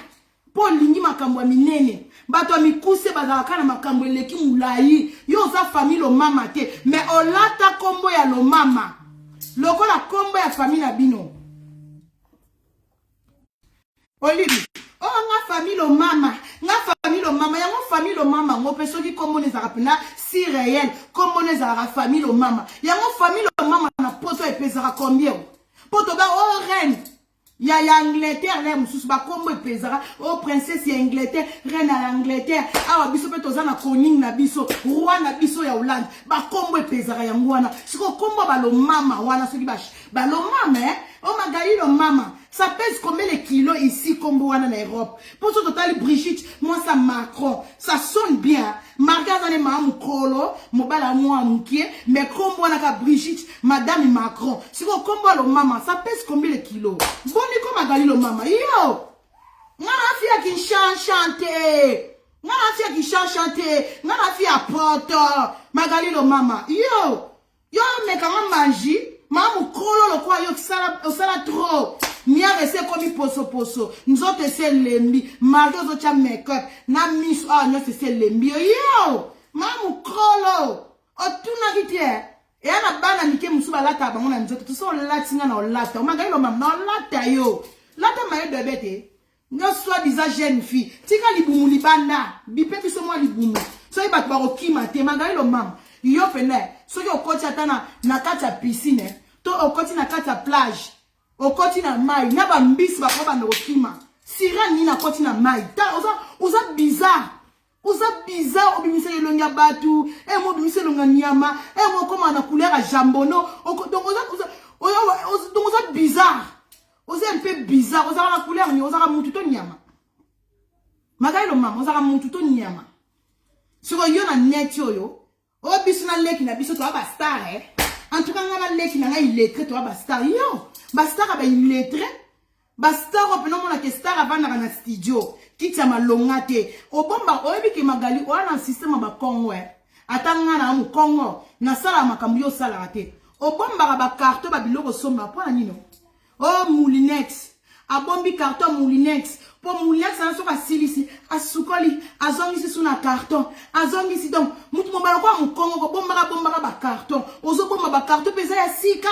po lingi makambo minene bato mikuse bazaka na makambo eleki mulai yo za famille lo mama te mais o lata kombo ya lo mama lokola kombo ya famille na bino olibi o nga famille lo mama yango famille lo mama ngo peso ki kombo ne zaka pena si réel kombo ne zaka famille lo mama yango famille lo mama na poto epezaka combien poto ba o reine ya Angleterre le mususu ba kombo epezaka o princesse ya Angleterre reine ya Angleterre awa biso pe toza na koning na biso roi na biso ya Hollande ba kombo epezaka yango wana siko kombo ba lo mama wana soki ba lo mama o magali lo mama Ça pèse combien les kilos ici, comme en Europe? Pour ce total, Brigitte, moi, ça Macron. Ça sonne bien. Marga, ça n'est pas mon colo, mon bala, moi, mon pied, mais comme on a Brigitte, madame Macron. Si vous combat le maman, ça pèse combien les kilos? Bon, comme Magali le maman. Yo! N'a la fille qui chante. N'a la fille qui chante. N'a la fille à porte. Magali le maman. Yo! Yo, mais comment manger? Maman, colo le quoi, yo, ça la trop. Nia rese comme poso. Nous autres, c'est l'embi. Marjo, nous autres, make-up. Na miss, nous c'est l'embi. Yo! Maman, colo. O, tout n'a quitté. Et à la bana, nike, moussouba, lata, on a nous autres. Tout ça, on latina, on lata. On m'a gagné le maman, on lata, yo. Lata, ma de bête. Nous soit disant jeune fille. Tika liboumou libanda. Bipé, tout ce moi liboumou. So, il va te voir au kimate. Ma gagné le maman. Yo, fene. So, yo, koti atana, na kata piscine. To, o koti na kata plage. O koti na mai. Na ba mbisi ba kwa ba kima. Sira ni na koti na mai. Ta, oza bizarre. Oza bizarre. Obimise yelonga batu. Mo bimise yelonga nyama. Mo koma na couleur à jambono. Donc, oza bizarre. Oza un peu bizarre. Oza la couleur ni. Oza la mututo nyama. Magai lo mama. Oza la mututo nyama. Siko yo na net yo. O bisu na leki na bisu to aba star En tout cas, on a leki na illettré to aba star. Yo, ba star aba illettré. Ba star openo mona ke star aba na studio. Kitya malongate. O bomba o ebi ke Magali o na système ba Congo. Atanga na mu Congo na sala makambu yo sala te. O bomba ba carton ba biloko somba pona nino. O Moulinex. A bombi carton Moulinex. Pour Moulinex na soka silisi asukoli azongisi suna carton azongisi donc mutu mobalo kwa mu Congo ko bomba ba carton ozo bomba ba carton pesa ya sika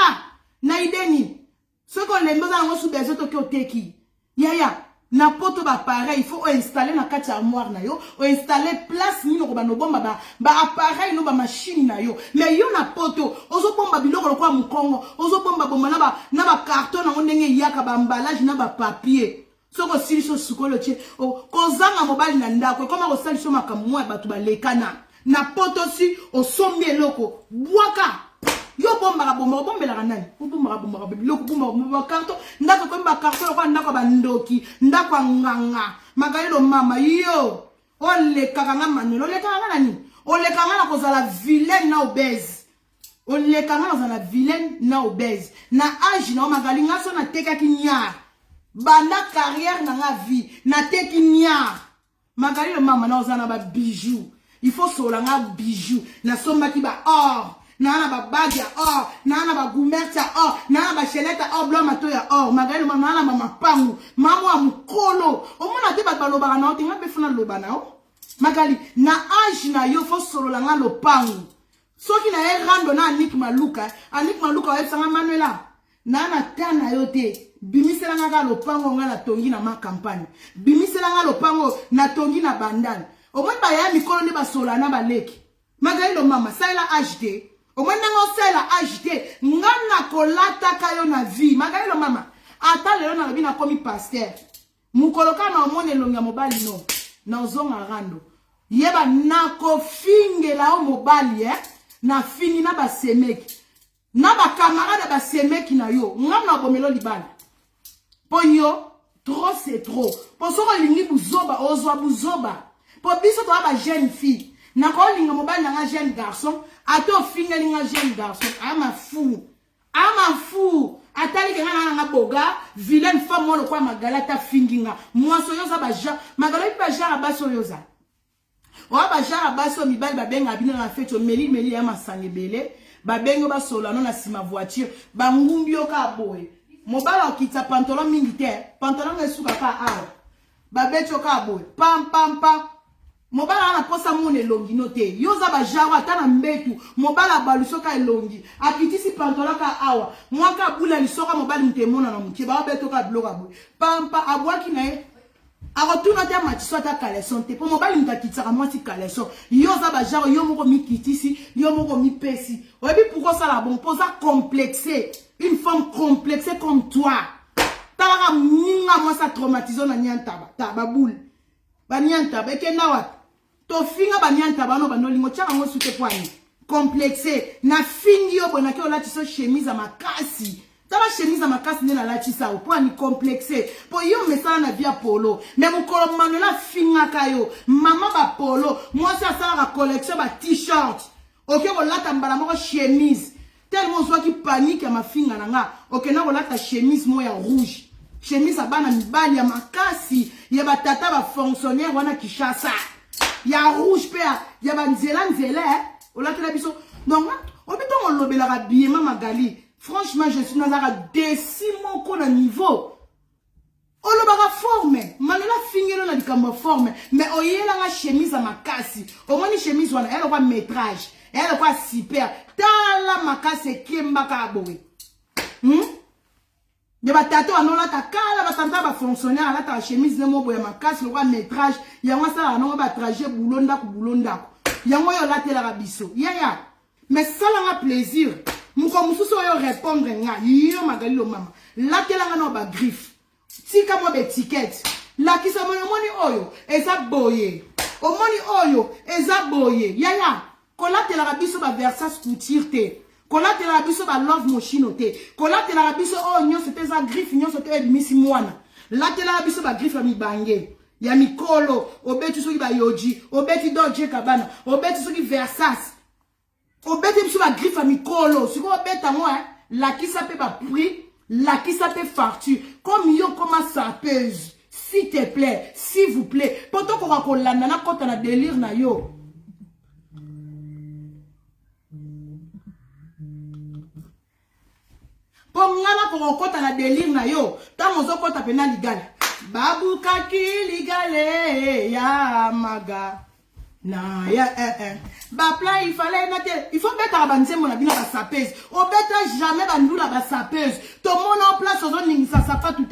na ideni soko lembo za ngo su bezoto ke oteki ya na poto ba pareil il faut installer na kati armoire na yo o installer place ni no ba no bomba ba appareil no ba machine na yo mais yo na poto ozo bomba biloko kwa mu Congo ozo bomba na ba carton na ndenge yaka ba emballage na ba papier. Soko siliso sukolo che kozanga mobali na ndako koma ko saliso makamwa batu balekana na poto si o sombi eloko bwaka yo bomba bombela kanani bomba biloko bomba karto ndako ko mba karto ko ndako ba ndoki ndako nganga Magali mama yo o le kakanga manelo le kakanga nani o le kakanga na kozala vilaine na obèse o le kakanga na vilaine na obèse na âge na Magali ngaso na teka kinya banda carrière dans la vie na teki nia Magali le mama na ozana ba bijoux il faut solanga bijoux na somba ki ba or na ba bague or na ba goumerte or na ba chelette or blanc mato ya or Magali le mama na mama pangu mama mukolo o mona te ba baloba na otinga pe funa loba na o Magali na âge na yo faut solanga lo pangu soki na e rando na Anik Maluka wa sanga Manuela na tana yo te bimisela nga lopango nga na tongi na ma campagne bimisela nga lopango na tongi na bandane o mwen ba ya mikolo ne ba sola na ba leki Magali lo mama saila HD o mwen nga saila HD nga na kolata kayo na vie Magali lo mama ata lelo na lobi na komi pasteur mukoloka na omone longa mobali no na ozonga rando yeba na kofingela o mobali na fini na ba semeki na ba camarade ba semeki na yo ngam na bomelo libala po yo trop c'est trop po soko lingi buzoba ozwa buzoba po biso to ba jeune fille na ko linga mobali na jeune garçon ato fingeli nga jeune garçon ama fou atali ke nga boga vilaine femme mo kwa magalata finginga moi soyoza ba ja magalata ba ja ba soyoza o ba ja ba so mibali ba benga bina na fete meli ya masangebele ba bengo ba solano na sima voiture ba ngumbi oka boye mobala okita pantalon militaire pantalon esuka ka awa babecho ka boy pam mobala na posa mone longi note yoza ba jaro ata na mbetu mobala baluso ka elongi akitisi pantalon ka awa mwaka bula lisoka mobali mtemona na mutie ba beto ka bloka boy pam abwaki na e akotuna ta matiso ta kaleson te po mobali mtakitaka mwati kaleson yoza ba jaro yo moko mikitisi yo moko mipesi oyebi pourquoi ça la bon posa complexé. Une femme complexée comme toi. Talaka minga moi ça traumatisé na nyantaba. Ta baboule. Ba nyantaba ekenda wat. To finga ba nyantaba no banolingo tshaka ngo sute poani. Complexé na fingi yo bona ke olati so chemise makasi. Taba chemise à ma casse ne la latissa ou pour ni complexer. Pour yo me ça na via polo. Mais mon kolo manuela finga kayo. Maman ba polo. Moi ça la collection ba t-shirt. Ok, on l'a mbala mo chemise. Tellement soit qui panique à ma finga nanga. Ok, na on l'a ta chemise moi ya rouge. Chemise à bana mibali ya makasi. Ya ba tata ba fonctionnaire wana Kishasa. Ya rouge pe ya ba nzela. On l'a la biso. Donc on peut on lobela ba bien Magali. Franchement, je suis dans un décimo qu'on a niveau. On l'a forme. Manuela finir dans la forme. Mais on y a la chemise à ma casse. Au moins, une chemise, elle a un métrage. Elle a un super. Tala ma casse qui est ma caboué. De batato à non la ta kala batanta va fonctionner à la chemise de mon boy ma casse le métrage. Il y a un ça non va trajet boulonda ku boulonda. Il y a un yo la tela rabiso. Ya. Mais ça la plaisir. Mouko mususu yo répondre nga yo Magali lo mama la telanga no ba griffe tika mo be ticket la kisa moni oyo eza boye o moni oyo eza boye ya kolatela biso ba Versace couture te kolatela biso ba Love Moschino te kolatela biso o nyonso te za griffe nyonso te misi mwana la tela biso ba griffe mi bange ya mikolo obeti soki ba yoji obeti Dolce Gabbana obeti soki Versace obeti biso ba griffe mikolo siko obeta moi la qui s'appelle ba prix la qui s'appelle facture comme yo comment ça pèse s'il te plaît s'il vous plaît poto ko ko landa na kota na délire na yo pour ngana ko kota na délire na yo tango zo kota pena ligal babu kaki ligale ya maga na ya ba plan il fallait nater il faut mettre à banze mon abina ba sapeuse on beta jamais ba ndula ba sapeuse to mon en place ozo ningisa sapa tout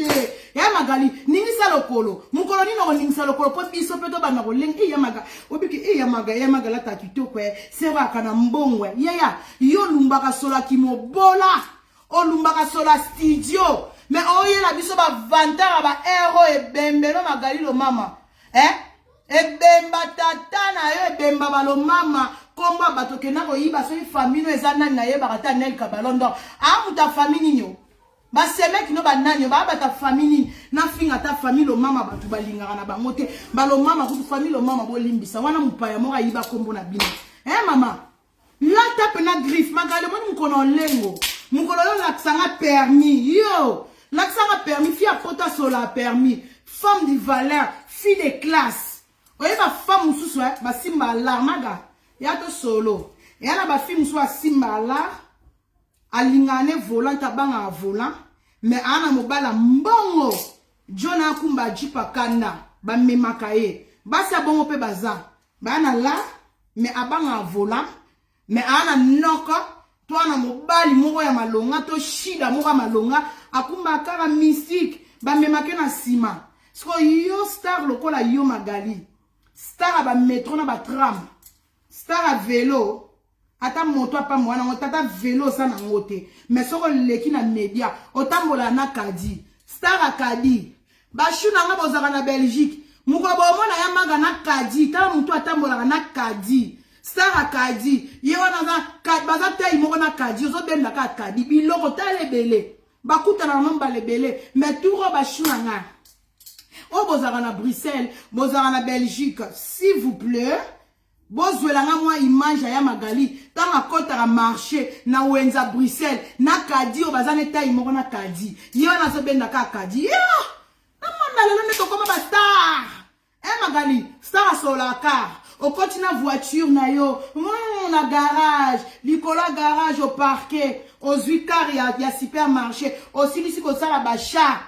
ya Magali ningisa lokolo mukolo ni no ningisa lokolo po biso peto ba na ko lengi ya maga obiki ya maga la ta kitoko c'est va kana mbongwe ya yo lumbaka sola kimobola o lumbaka sola studio mais oye la biso ba vantara ba héros et bembelo Magali lo mama ebemba tata na yo ebemba balo mama komba bato kena ko yiba so famille ezana na ye bakata nel kabalondo amuta famille nyo ba semek no bananyo ba bata famille na finga ta famille lo mama batu balingaka na bango te balo mama ku famille lo mama bolimbisa wana mupaya mo yiba kombo na bino mama la tape na griffe Magali mo mukono lengo mukolo yo laksanga permis yo laksanga permis fia pota sola permis femme de valeur fille de classe. Oye ba femme mususu ba simba la maga ya to solo ya na ba fille mususu simba la alingane volant tabanga volant mais ana mobala mbongo jona kumba jipa kanda ba memaka ye basa bongo pe baza ba na la mais abanga volant mais ana noko to ana mobali moko ya malonga to shida moko ya malonga akumba kara mystique ba memake na sima sko yo star lokola yo Magali star ba métro na ba tram star a vélo ata moto pa mwana ngota vélo ça na ngote mais soko leki na media otambola na kadi star a kadi ba shuna nga bozaka na Belgique muko bomona ya maga na kadi ta muto atambola na kadi star a kadi ye wana na kadi baza te imoko na kadi ozo benda ka kadi biloko tale belé bakuta na nomba lebele mais touro ba shuna nga oh, bozara na Bruxelles, bozara na Belgique, s'il vous plaît. Bozwelanga moi image ya Magali, tant à côté à marché, na Wenza Bruxelles, na Kadi, o bazane ta imoko na Kadi. Yo na so benda ka Kadi. Yo! Na manda le meto comme ba star. Magali, star a sur la car. O continue voiture na yo, na garage, likola garage au parquet, aux 8 car ya supermarché, aussi ici ko sala bacha.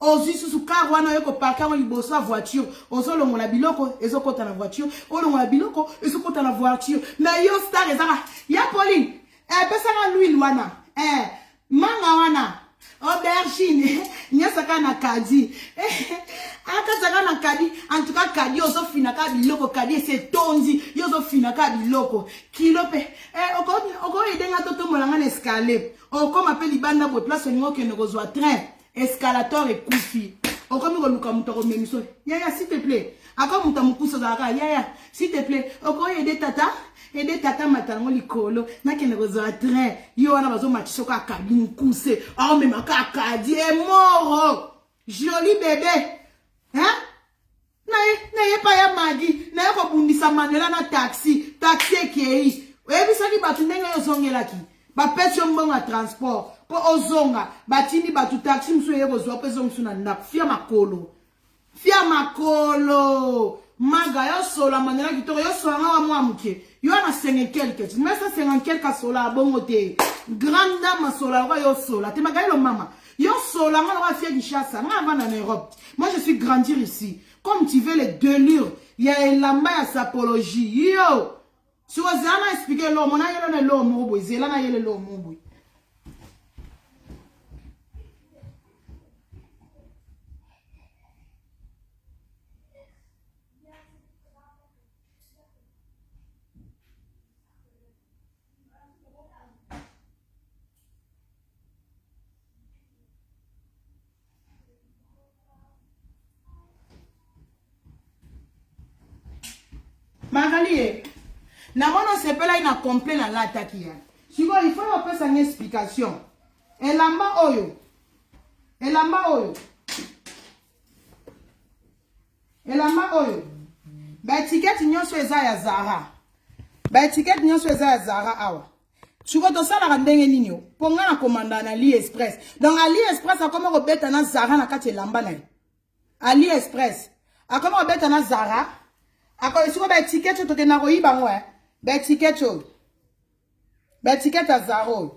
Ozi susu car wana yoko parka wa liboso voiture ozo longo la biloko ezo kota na voiture o longo la biloko ezo kota na voiture mais yo star ezaka ya Pauline pesa na l'huile wana manga wana aubergine nyasaka na Kadi akazaka na Kadi en tout cas Kadi ozo fina ka biloko Kadi c'est tondi yo zo fina ka biloko kilope oko edenga toto molanga na escalier o comme appelle libanda bo place ngo ke ngo zo train escalator et koufi okomi koluka mutu akomemiso yaya s'il te plaît aka mutu amokusa ozalaka yaya s'il te plaît okoyi ede tata matango likolo nakende kozwa train yo wana bazomatisa ka akadi mokuse aomemaka akadi emoro joli bebe naye pa ya madi naye kobundisa Manuela na taxi ekei oyebisaki bato ndenge ozongelaki bapesi yo mbongo ya transport po ozonga batindi bato taxi mosu eye kozwa mpe ezongisu na ndako fia makolo maga yosola Manuela kitoko yosola nga wa mwa moke yo na 5 quelque mais ça 50 quelque asola bongo te grande dame asola kwa yosola te maga lo mama yosola nga wa fia Kinshasa nga avanda na Europe. Moi je suis grandir ici comme tu veux les délires il y a elamba ya sapologie yo si vous avez expliqué l'homme on a yele l'homme boy zela na yele l'homme boy Magali na mona sepela ina complain na l'attaque ya. Siko il faut faire une explication. Elamba oyo. Ba ticket nyonso eza ya Zara. Awa. Siko to sala ndenge nini yo. Ponga na commanda na AliExpress. Donc AliExpress akoma ko beta na Zara na kati elamba na. AliExpress akoma ko beta na Zara. Ako siko ba ticket to ke na ko yiba ngwa. Ba ticket a Zara.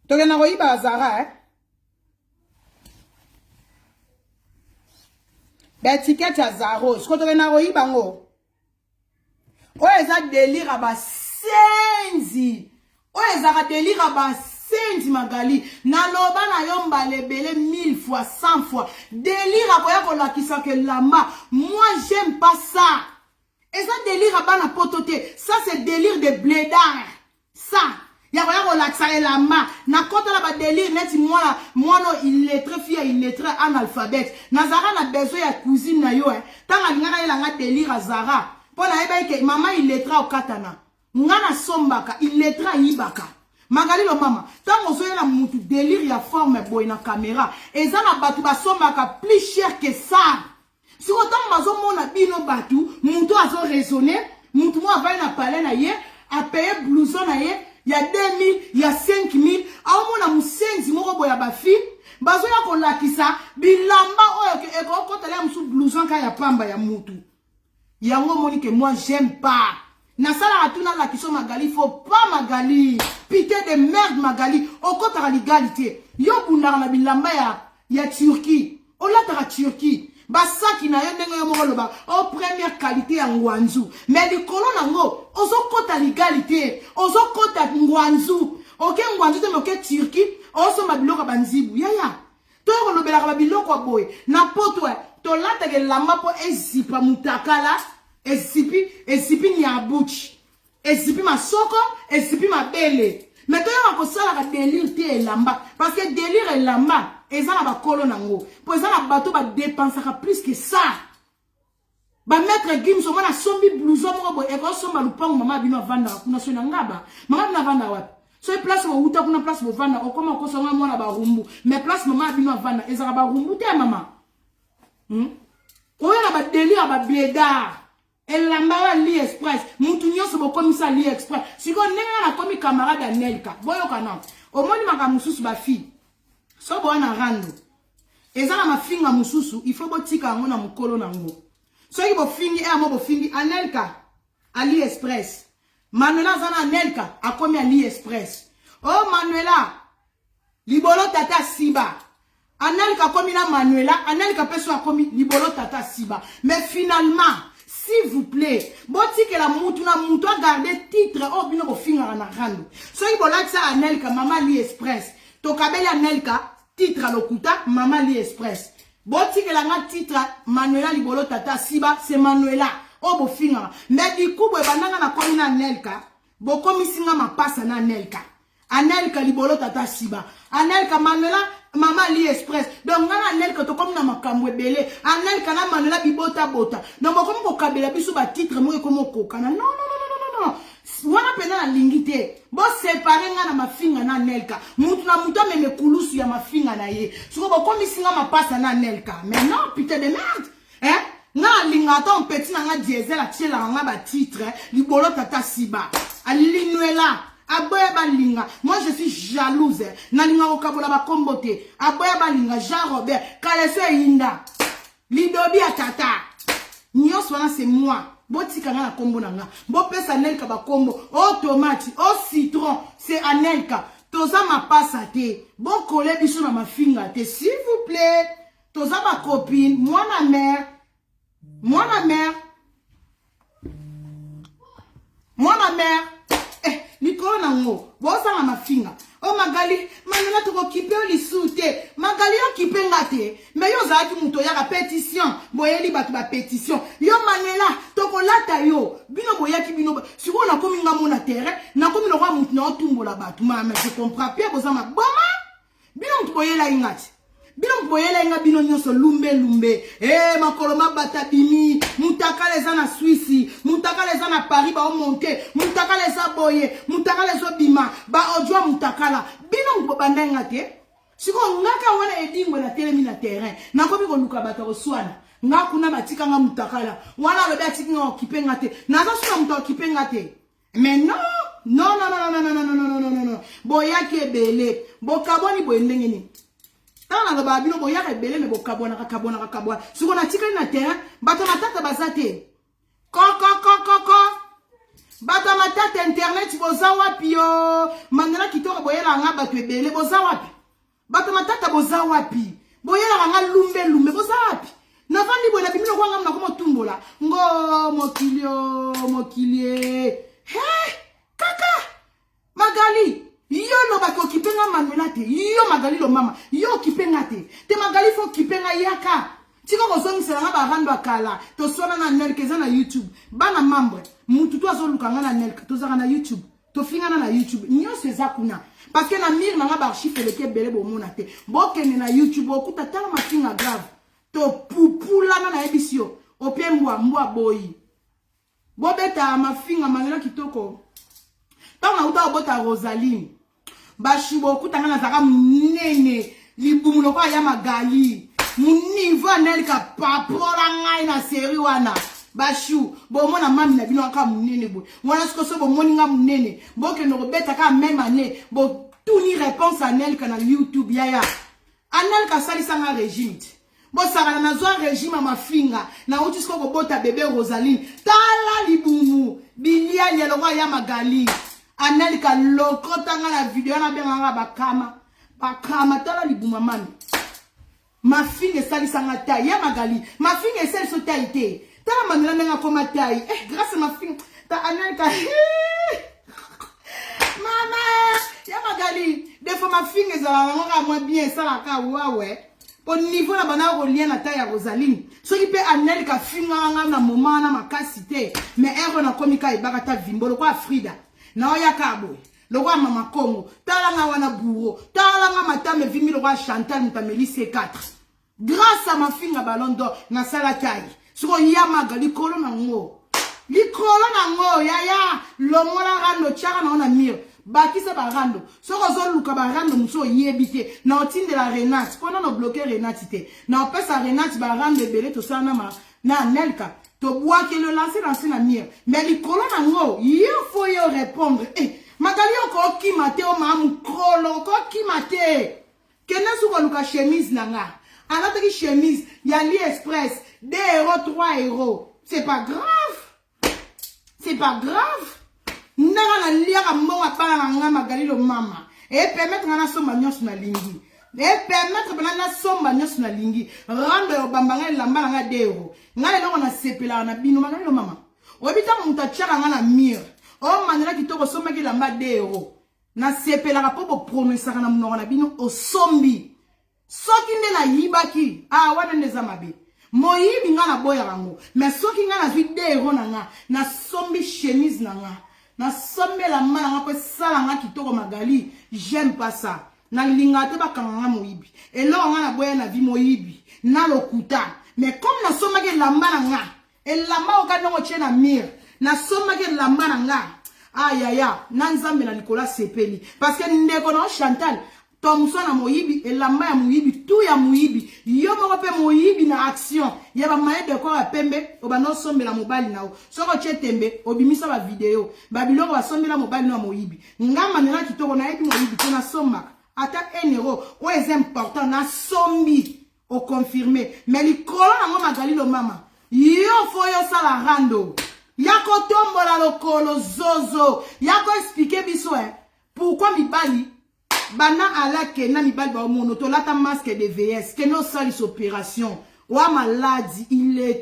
To ke na ko yiba Zara Ba ticket a Zara. Siko to ke na ko yiba ngo. O eza délire aba senzi. O eza ka délire aba senzi Magali. Na loba na yomba lebele 1000 fois, 100 fois. Délire akoya ko lakisa ke lamba. Moi j'aime pas ça. Et ça délire aba na potote. Ça c'est délire de blédard. Ça. Yakoya ko lakisa lamba. Na kota la ba délire neti moi no il est très fier, il est très analphabète. Nazara na besoin ya cousine na yo Tanga ngana yelanga délire a Zara. Pona eba ke mama il est très au katana. Ngana sombaka il est très ibaka. Magali lo mama, tant ozo na mutu délire ya forme boy na caméra, eza na batu ba sombaka plus cher que ça. Si autant mazo mona bino batu, mutu azo raisonner, mutu mo avay na palais na ye, a payer blouson na ye, ya 2000, ya 5000, a mona musenzi moko boya ba fi, bazo ya ko lakisa bilamba oyo ke eko ko tele musu blouson ka ya pamba ya mutu. Yango moni que moi j'aime pas. Nasala atuna la kiso Magali, faut pas Magali. Pité de merde Magali. Oko tara l'égalité. Yo bundara na bilamba ya Turquie. Ola tara Turquie. Basaki na yo ndenge yo moko loba. O première qualité ya ngwanzu. Mais likolo nango, ozo kota l'égalité. Ozo kota ngwanzu. Ok ngwanzu te moke Turquie. Oso mabiloko banzibu. Yaya. To yo lobela ka biloko boy. Na poto to lata ke lamba po ezipa mutakala. Ezipi ni abuchi. Ezipi masoko, ezipi mabele. Mais toi on ko sala ka délire te lamba parce que délire lamba ezala ba kolo nango. Po ezala bato ba dépenser plus que ça. Ba mettre Gimso mona sombi blouson mo boy e ko somba lupango mama bino vanda kuna so ngaba. Mama bino vanda wapi? So place mo uta kuna place mo vanda okoma ko so mona ba rumbu. Mais place mama bino vanda ezala ba rumbu te mama. Oya na ba délire ba blédard. Elamba wa AliExpress mutu nyonso bokomisa AliExpress siko ndenge na komi camarade ya Nelka boyo kana omoni maka mususu ba fi so bo na rando ezala mafinga mususu il faut botika ngo na mukolo nango so yi bo fingi mo bo fingi Anelka AliExpress Manuela zana Nelka akomi AliExpress oh Manuela libolo tata siba Anelka komi na Manuela Anelka peso akomi libolo tata siba mais finalement s'il vous plaît, boti que la moutouna a gardé titre au bino ko finga na rando. So yi bolat sa Anelka mama AliExpress. To kabeli Anelka titre lokuta mama AliExpress. Boti que la nga titre Manuela libolo tata siba c'est Manuela o bo finga. Mais du coup bo bananga na komi na Anelka, bo komi singa ma passa na Anelka. Anelka libolo tata siba. Anelka Manuela Maman Ali Express. Donc, on a Nelka to comme na makamwe belé. Nelka na manela bibota bota. Donc, comme ko kabela biso ba titre mo comme kokana. Non, non, non, non, non, non. Wana pena na lingite. Bo séparer nga na mafinga na Nelka. Mutu na mutu meme kulusu ya mafinga na ye. Siko bo komi singa mapasa na Nelka. Mais non, putain de merde. Hein? Nga lingata on petit na nga diesel a tchela nga ba titre. Libolo tata siba. Alinuela. Aboya balinga. Moi je suis jalouse. Nalinga okabola ba kombote. Aboya balinga Jean Robert. Kaleso Inda. Lidobi atata. Nyos wana c'est moi. Botika na kombo nanga. Bo pesa Nelka ba kombo. O tomate, o citron, c'est Anelka. Toza ma passa te. Bon collé biso na ma finga te. S'il vous plaît. Toza ma copine, moi ma mère. Moi ma mère. Moi ma mère. Likolo nango. Bosa na ma finga. Oh Magali, manela toko kipe li soute. Magali yo kipe ngate. Mais yo zaki muto ya pétition. Boyeli batu ba pétition. Yo manela toko lata yo. Bino boyaki bino. Si on a komi nga mona terrain, na komi no roi mutu na otumbo la batu. Mais je comprends pas boza ma boma. Bino mutu boyela ingati. Bino boyela inga bino nyonso lumbe lumbe. Makoloma batabimi, mutaka leza na Suisse, mutaka leza na Paris ba o monter, mutaka leza boye, mutaka leza bima, ba odwa mutakala. Bino mbobanda ngate. Siko ngaka wana edingo na telemi na terrain. Nakomi ko luka bata oswana. Nga kuna batika nga mutakala. Wana lobe atiki nga okipe ngate. Naza suna muta okipe ngate. Mais non, non non non non non non non non non non. Boyaki ebele, bokaboni boendengeni. Tana ba bino boya rebele me bokabona kakabona. Siko na tika na terrain, bato matata bazate. Ko. Bato matata internet boza wapi yo? Mandela kitoko boyela nga bato ebele boza wapi? Bato matata boza wapi? Boyela nga lumbe boza wapi? Na vandi boyela bimino kwanga mna komo tumbola. Ngo mokilie. Kaka. Magali. Yo lo bako kipenga Manuela te. Yo Magali lo mama. Yo kipenga te. Te Magali fo kipenga yaka. Tiko kozongi selanga barando akala. To sona na Nelka za na YouTube. Bana mambo. Mutu to azoluka nga na Nelka. To zaka na YouTube. To fingana na YouTube. Nyo seza kuna. Parce que na mir na nga ba archive leke bele bo mona te. Bokene na YouTube okuta tala mafinga grave. To pupula na ebisio. Opembwa mbwa boy. Bobeta mafinga Manuela kitoko. Tana uta obota Rosaline. Bashibo okutanga na zaka munene libumu kwa ya Magali. Munivo Nelka papola ngai na seri wana. Bashu bomo na mami na bino aka munene bo. Wana sikoso bo moninga munene. Boke no beta ka même année bo tuni réponse à Nelka na YouTube yaya. Anelka salisa nga régime. Bo sara na zo régime ma finga na uti siko bota bébé Rosaline. Tala libumu bilia nyelo kwa ya Magali. Anelka lokota nga la video na benga nga bakama tala libuma mami. Ma fille sali sanga taille ya Magali. Ma fille est celle so taille. Tala Manuela menga koma taille. Grâce à ma fille ta Anelka. Mama ya Magali. Des fois ma fille ezala nga moi bien ça la ka ouais. Au niveau la bana ko lien na taille ya Rosaline. So ki pe Anelka finga nga na moment na makasité. Mais ero na komika ibakata vimbolo kwa Frida. Na oya kabo. Lwa mama Kongo. Tala nga wana buro. Tala nga matame vimi lwa Chantal mutameli C4. Grâce à ma fille ballon d'or na sala kai. Siko ya Magali kolo na ngo. Likolo na ngo ya longola rando chara na ona mir. Bakisa ba rando. Soko zo luka ba rando muso yebite. Na otinde la Renate. Pona no bloquer Renate te. Na opesa Renate ba rando belé to sana na Nelka. To bois que le lancer dans la mire. Mais les colons en haut, il faut y répondre. Magali encore qui mate au mam krolo encore qui mate. Kena sou luka chemise nanga. Alors que chemise, y a l'Express 2 €, 3 €. C'est pas grave. C'est pas grave. Nanga na liaka mbonga pana nga Magali lo mama. Et permettre na somba nyos na lingi. Et permettre na somba nyos na lingi. Rando yo bambanga lamba nga 2 €. Nga lelo na sepela na bino Magali lo mama. Obita muta tchaka nga na mire. O Manuela kitoko somba ki lamba 2 €. Na sepela ka popo prononcer na mnona na bino o sombi. Soki nde na yibaki. Wana ndeza mabe. Moyibi nga na boya rango. Mais soki nga na vi 2 € na nga. Na sombi chemise na nga. Na sombe la mana nga ko sala nga kitoko Magali. J'aime pas ça. na lingate bakanga moyibi eloko nga na boya na vi moyibi na lokuta mais comme na soma ke lamba na nga elamba okadongo tie na mire na soma ke lamba na nga ayaya na nzambe na likola sepeli parce que ndeko na Chantal Tomson na moyibi elamba ya moyibi tout ya moyibi yo moko pe moyibi na action ya ba maye de ko ya pembe obano sombela mobali nao soko tie tembe obimisa ba video ba biloko ba sombela mobali na moyibi ngamba na kitoko na yebi moyibi tona somba ata 1 euro o est important na sombi o confirmer mais likolo na ngo magali lo mama yo foyo sala rando yako tombola lokolo zozo yako expliquer biso pourquoi mibali bana alake na mibali ba mono to lata masque de VS que no salis opération wa maladie il est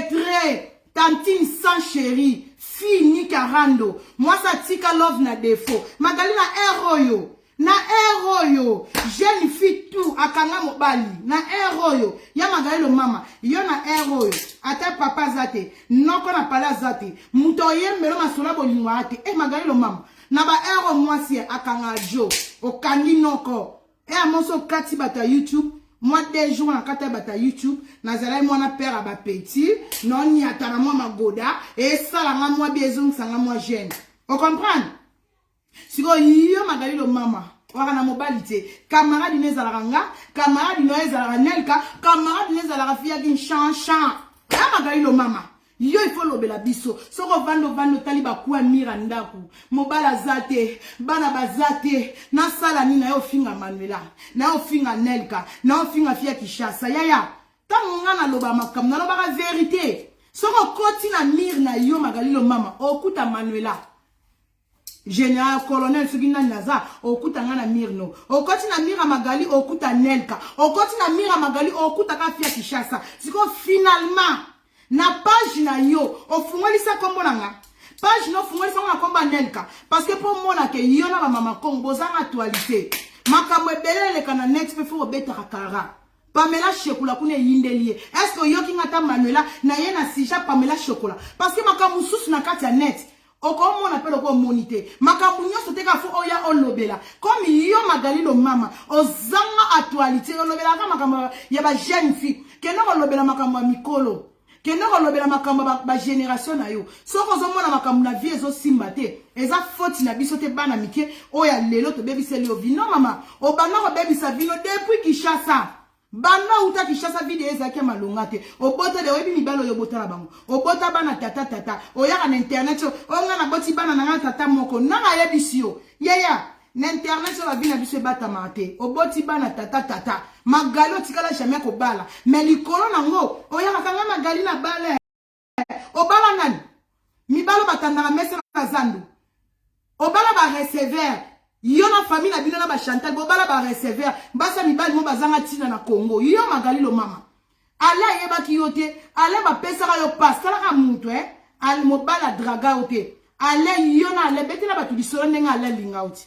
très tantine sans chérie fini karando moi ça tika love na défaut magali na eroyo na eroyo jeune fille tout akanga mobali na eroyo ya magali lo mama yo na eroyo ata papa zate noko na pala zate muto yembelo masola bolingo ate magali lo mama na ba ero mwasi akanga jo okangi noko amoso kati bata YouTube moi 2 jours na kata bata YouTube na zala mwana père aba petit non ni atana moi magoda et sala nga moi biezung sanga moi jeune on comprend siko yo magali lo mama waka na mobali te camarade nezala nga camarade no ezala nelka camarade nezala fia kin chan ya magali lo mama yo il faut lobela biso soko vando tali bakuwa mira ndaku mobala zate bana bazate na sala ni na yo finga Manuela na yo finga Nelka na yo finga fia Kishasa yaya tango nga na loba makam na loba ka vérité soko koti na mir na yo magali lo mama okuta Manuela général colonel sugina naza okuta nga na mir no okoti na mira magali okuta Nelka okoti na mira magali okuta ka fia Kishasa siko finalement na page na yo ofungolisa kombo nanga page no fungolisa nga komba Nelka parce que pour mona ke yo na ba mama Kongo za actualité makambo ebelele kana next pe fo beta kara Pamela Chocolat kune yindelie est-ce que yo ki ngata Manuela na ye na sija Pamela Chocolat parce que makambo susu na kati ya net okomona pe loko monite makambo nyoso te ka fo oya olobela comme yo magali lo mama ozanga actualité olobela ka makambo ya ba jeune fille ke no olobela makambo mikolo kende kolobela makambo ba génération na yo soko zomona makambo na vie ezo simba te eza faute na biso te bana mike oya lelo to bebiseli yo vino mama obana ko bebisa vino depuis Kishasa bana uta Kishasa video ezaki malonga te obota de webi mibalo yo bota la bango obota bana tata oya na internet onga na boti bana na tata moko na yebisi yo yeya na internet sur la vie na biso bata mate oboti bana tata magalo tikala jamais ko bala mais likolo nango oya kanga magali na bala obala nani mibalo batandaka mese na zandu obala ba recevoir yo na famille na bino na ba Chantal obala ba recevoir basa mibali mo bazanga tina na Congo yo magali lo mama ala yeba ki yote ala ba pesa ka yo pasala ka mutu al mobala draga ote ala yo na ale betela batu bisolo ndenga ala linga oti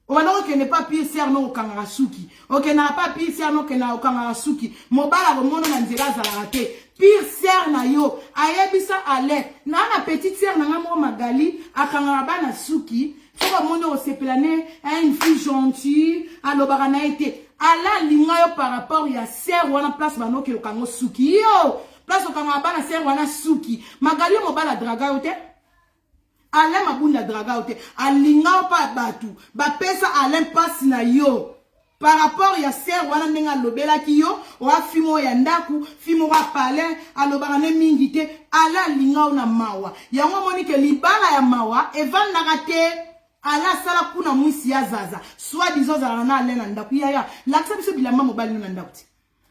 Obano ke ne pas pire ser no kangarasuki. Ok na pas pire ser no ke na kangarasuki. Mobala bomono na nzela za rate. Pire ser na yo. Ayebisa ale. Na na petite ser na ngamo magali akangaba na suki. Soko mono osepelane une fille gentille. Alo barana été. Ala linga yo par rapport ya ser wana place bano ke kango suki. Yo. Place okangaba na ser wana suki. Magali mobala draga yote. Alain mabunda draga ote alinga pa batu ba pesa Alain pass na yo par rapport ya ser wana ndenga lobela ki yo wa fimo ya ndaku fimo wa pale alobaka ne mingi te ala linga na mawa yango monike libala ya mawa evanda kate ala sala kuna mwisi ya zaza soit disons za na Alain na ndaku ya lakisa biso bilamba mobali na ndaku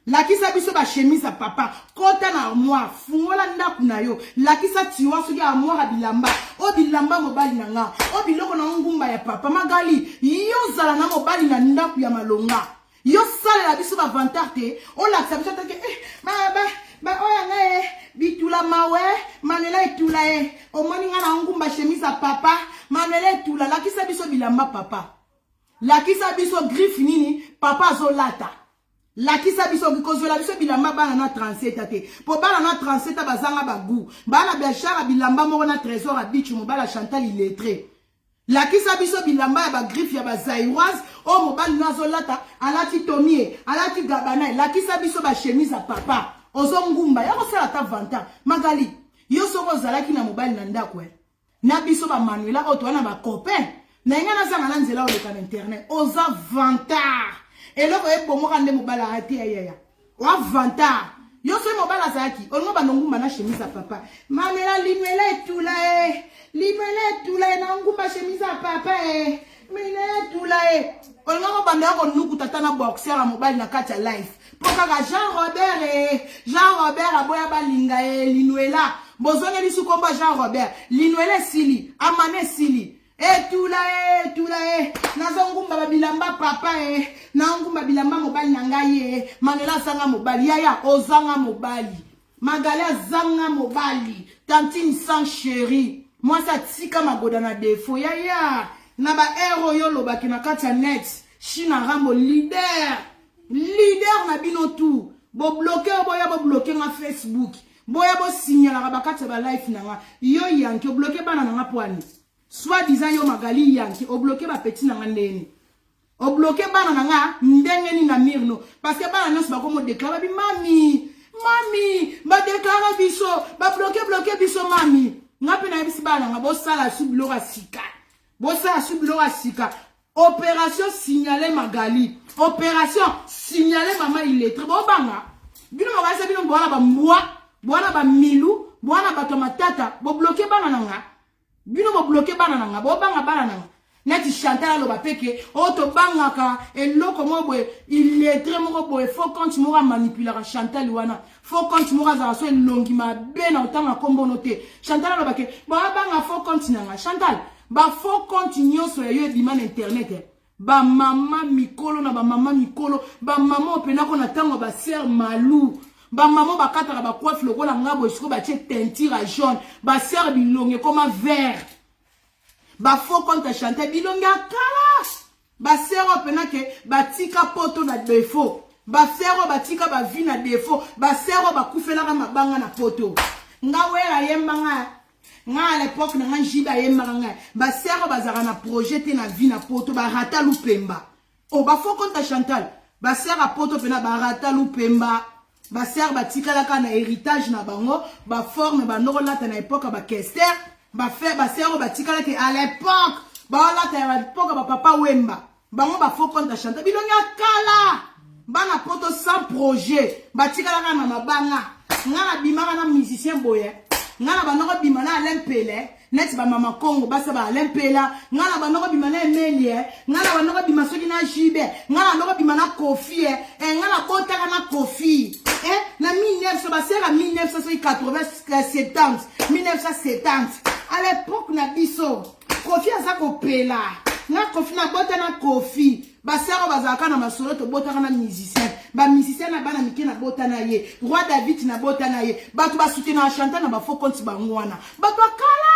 lakisa biso ba chemise papa kota na moi fungola ndaku na yo lakisa tiwa soki a moi bilamba o bilamba mobali na nga o biloko na ngumba ya papa magali yo zala na mobali na ndaku ya malonga yo sala la biso ba vantarte o lakisa biso take ba oya nga bitula mawe manela etula o moni nga na ngumba chemise papa manela etula lakisa biso bilamba papa lakisa biso griffe nini papa zolata lakisa biso bikozela biso bilamba bana na 37 ate po bana na 37 bazanga bagu bana biashara bilamba moko na trésor a bichu mobala Chantal illettré lakisa biso bilamba ya ba griffe ya ba zairoise o mobali nazo lata alati tomie alati gabana lakisa biso ba chemise ya papa ozo ngumba ya ko sala ta 20 ans Magali yo soko zalaki na mobali na ndako na biso ba Manuela o to na ba copain na ngana zanga na nzela o le kan internet oza 20 ans eloko ebongo kande mobali ati ya wa 20 ans yo so mobali azaki olingo ba ngumba na chemise ya papa Manuela Linuela tula na ngumba chemise ya papa Mine tula olingo banda ko nuku tata na boxer ya mobali na kati ya life pokaka Jean Robert aboya balinga Linuela bozonge bisu komba Jean Robert Linuela sili amane sili tula nazongumba babilamba papa na ngumba bilamba mobali na ngai Manuela zanga mobali yaya ozanga mobali Magali zanga mobali tantine sans chérie moi ça tika magoda na défaut yaya na ba hero yo lobaki na kati ya net China rambo leader na bino tout bo bloquer na Facebook boya bo signaler ba kati ba live na nga yo yanki o bloquer bana na poani soit disant yo Magali yanki o bloquer ba petit na ndeni o bloquer bana na nga ndenge ni na mirno parce que bana nyonso ba ko mo déclarer bi mami ba déclarer biso ba bloquer biso mami ngapi na bisi bana nga bo sala subilo sika opération signaler Magali opération signaler maman illettré bo banga bino mabasa bino boana ba moi boana ba milu boana ba tomatata bo bloquer bana nga bino bo bloquer bana nga bo banga bana nga neti Chantal lo ba peke o to banga ka eloko mo boy illettré mo boy faut quand mo manipuler Chantal wana faut quand mo za so longi ma bena otanga kombo note Chantal lo ba ke bo banga faut quand nga Chantal ba faut continuer sur yo bima na internet ba mama mikolo na ba mama mikolo ba mama opena ko na tango ba sœur malou ba mama ba kataka ba coiffe lokola ngabo siko ba tie teinture jaune ba sœur bilonge comme vert ba faut quand chanter bilonge kala ba sœur opena ke ba tika poto na défaut ba sœur ba tika ba vie na défaut ba sœur ba kufela ka mabanga na poto ngawela yembanga nga à l'époque na njiba yemanga ba sero bazara na projet na vie na poto ba rata lupemba o ba fo konta Chantal ba sera poto pena ba rata lupemba ba ser ba tikala ka na héritage na bango ba forme ba norola na époque ba kester ba fait ba sero ba tikala ke à l'époque ba la ta à l'époque ba papa wemba bango ba fo konta Chantal bilonga kala bana poto sans projet ba tikala ka na mabanga nga bimaka na musicien boye ngana banoko bimana alempele net ba mama Congo basa ba alempela ngana banoko bimana emelie ngana banoko bimasoki na jibe ngana banoko bimana kofi ngana botaka na kofi na 1900 basera 1980 1970 à l'époque na biso kofi azako pela na kofi na bota na kofi basero bazaka na masolo to botaka na musicien ba musicien na bana mike na bota na ye roi David na bota na ye batu ba soutenir chanter na ba faux compte bangwana batu akala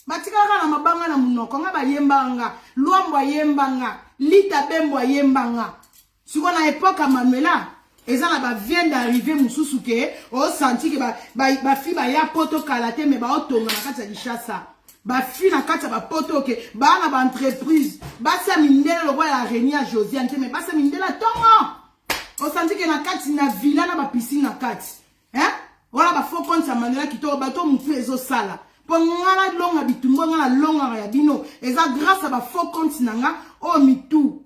batikaka na mabanga na munoko nga bayembanga luambo yembanga lita bembo yembanga siko na époque Manuela eza na ba vient d'arriver mususu ke o senti ke ba fi ba ya poto kalate me ba otonga na kati ya Kinshasa ba fi na kati ba poto ke ba na ba entreprise ba sa mindela lo ya Renia Josiane te me ba sa mindela tongo o senti ke na kati na villa na ba piscine na kati wala ba faux compte ya Manuela kitoko ba to mutu ezo sala po ngala longa bitumbo ngala longa ya bino eza grâce à ba faux compte nanga o mitu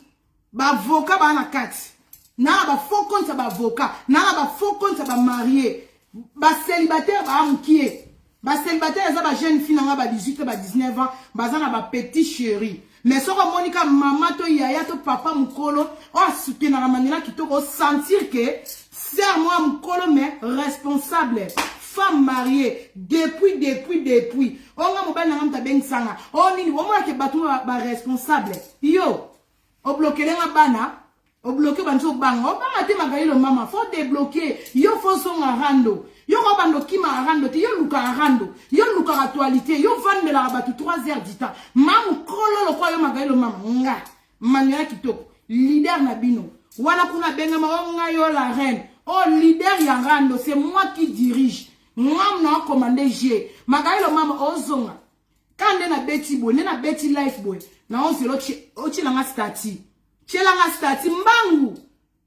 ba avocat ba na kati na ba faux compte ba avocat na ba faux compte ba marié ba célibataire ba amkie ba célibataire eza ba jeune fille nanga ba 18 ba 19 ans baza na ba petit chéri mais soko Monica mama to yaya to papa mukolo o soutenir na Manuela kitoko sentir que c'est moi mukolo mais responsable femme mariée depuis onga mobile na mta bengsanga o nini o mona ke batu ba responsable yo o bloquer nga bana o bloquer banzo banga o banga te Magali lo mama faut débloquer yo faut son rando yo ko bando kima rando te yo luka rando yo luka actualité yo vande la batu 3 heures du temps mamu kolo lo kwa yo Magali lo mama nga Manuela kitoko leader na bino wana kuna benga ma yo la reine oh leader ya rando c'est moi qui dirige moi na commandé G Magali lo mama ozonga quand on a beti boy on a beti life boy na on zelo ochi langa stati chelanga stati mbangu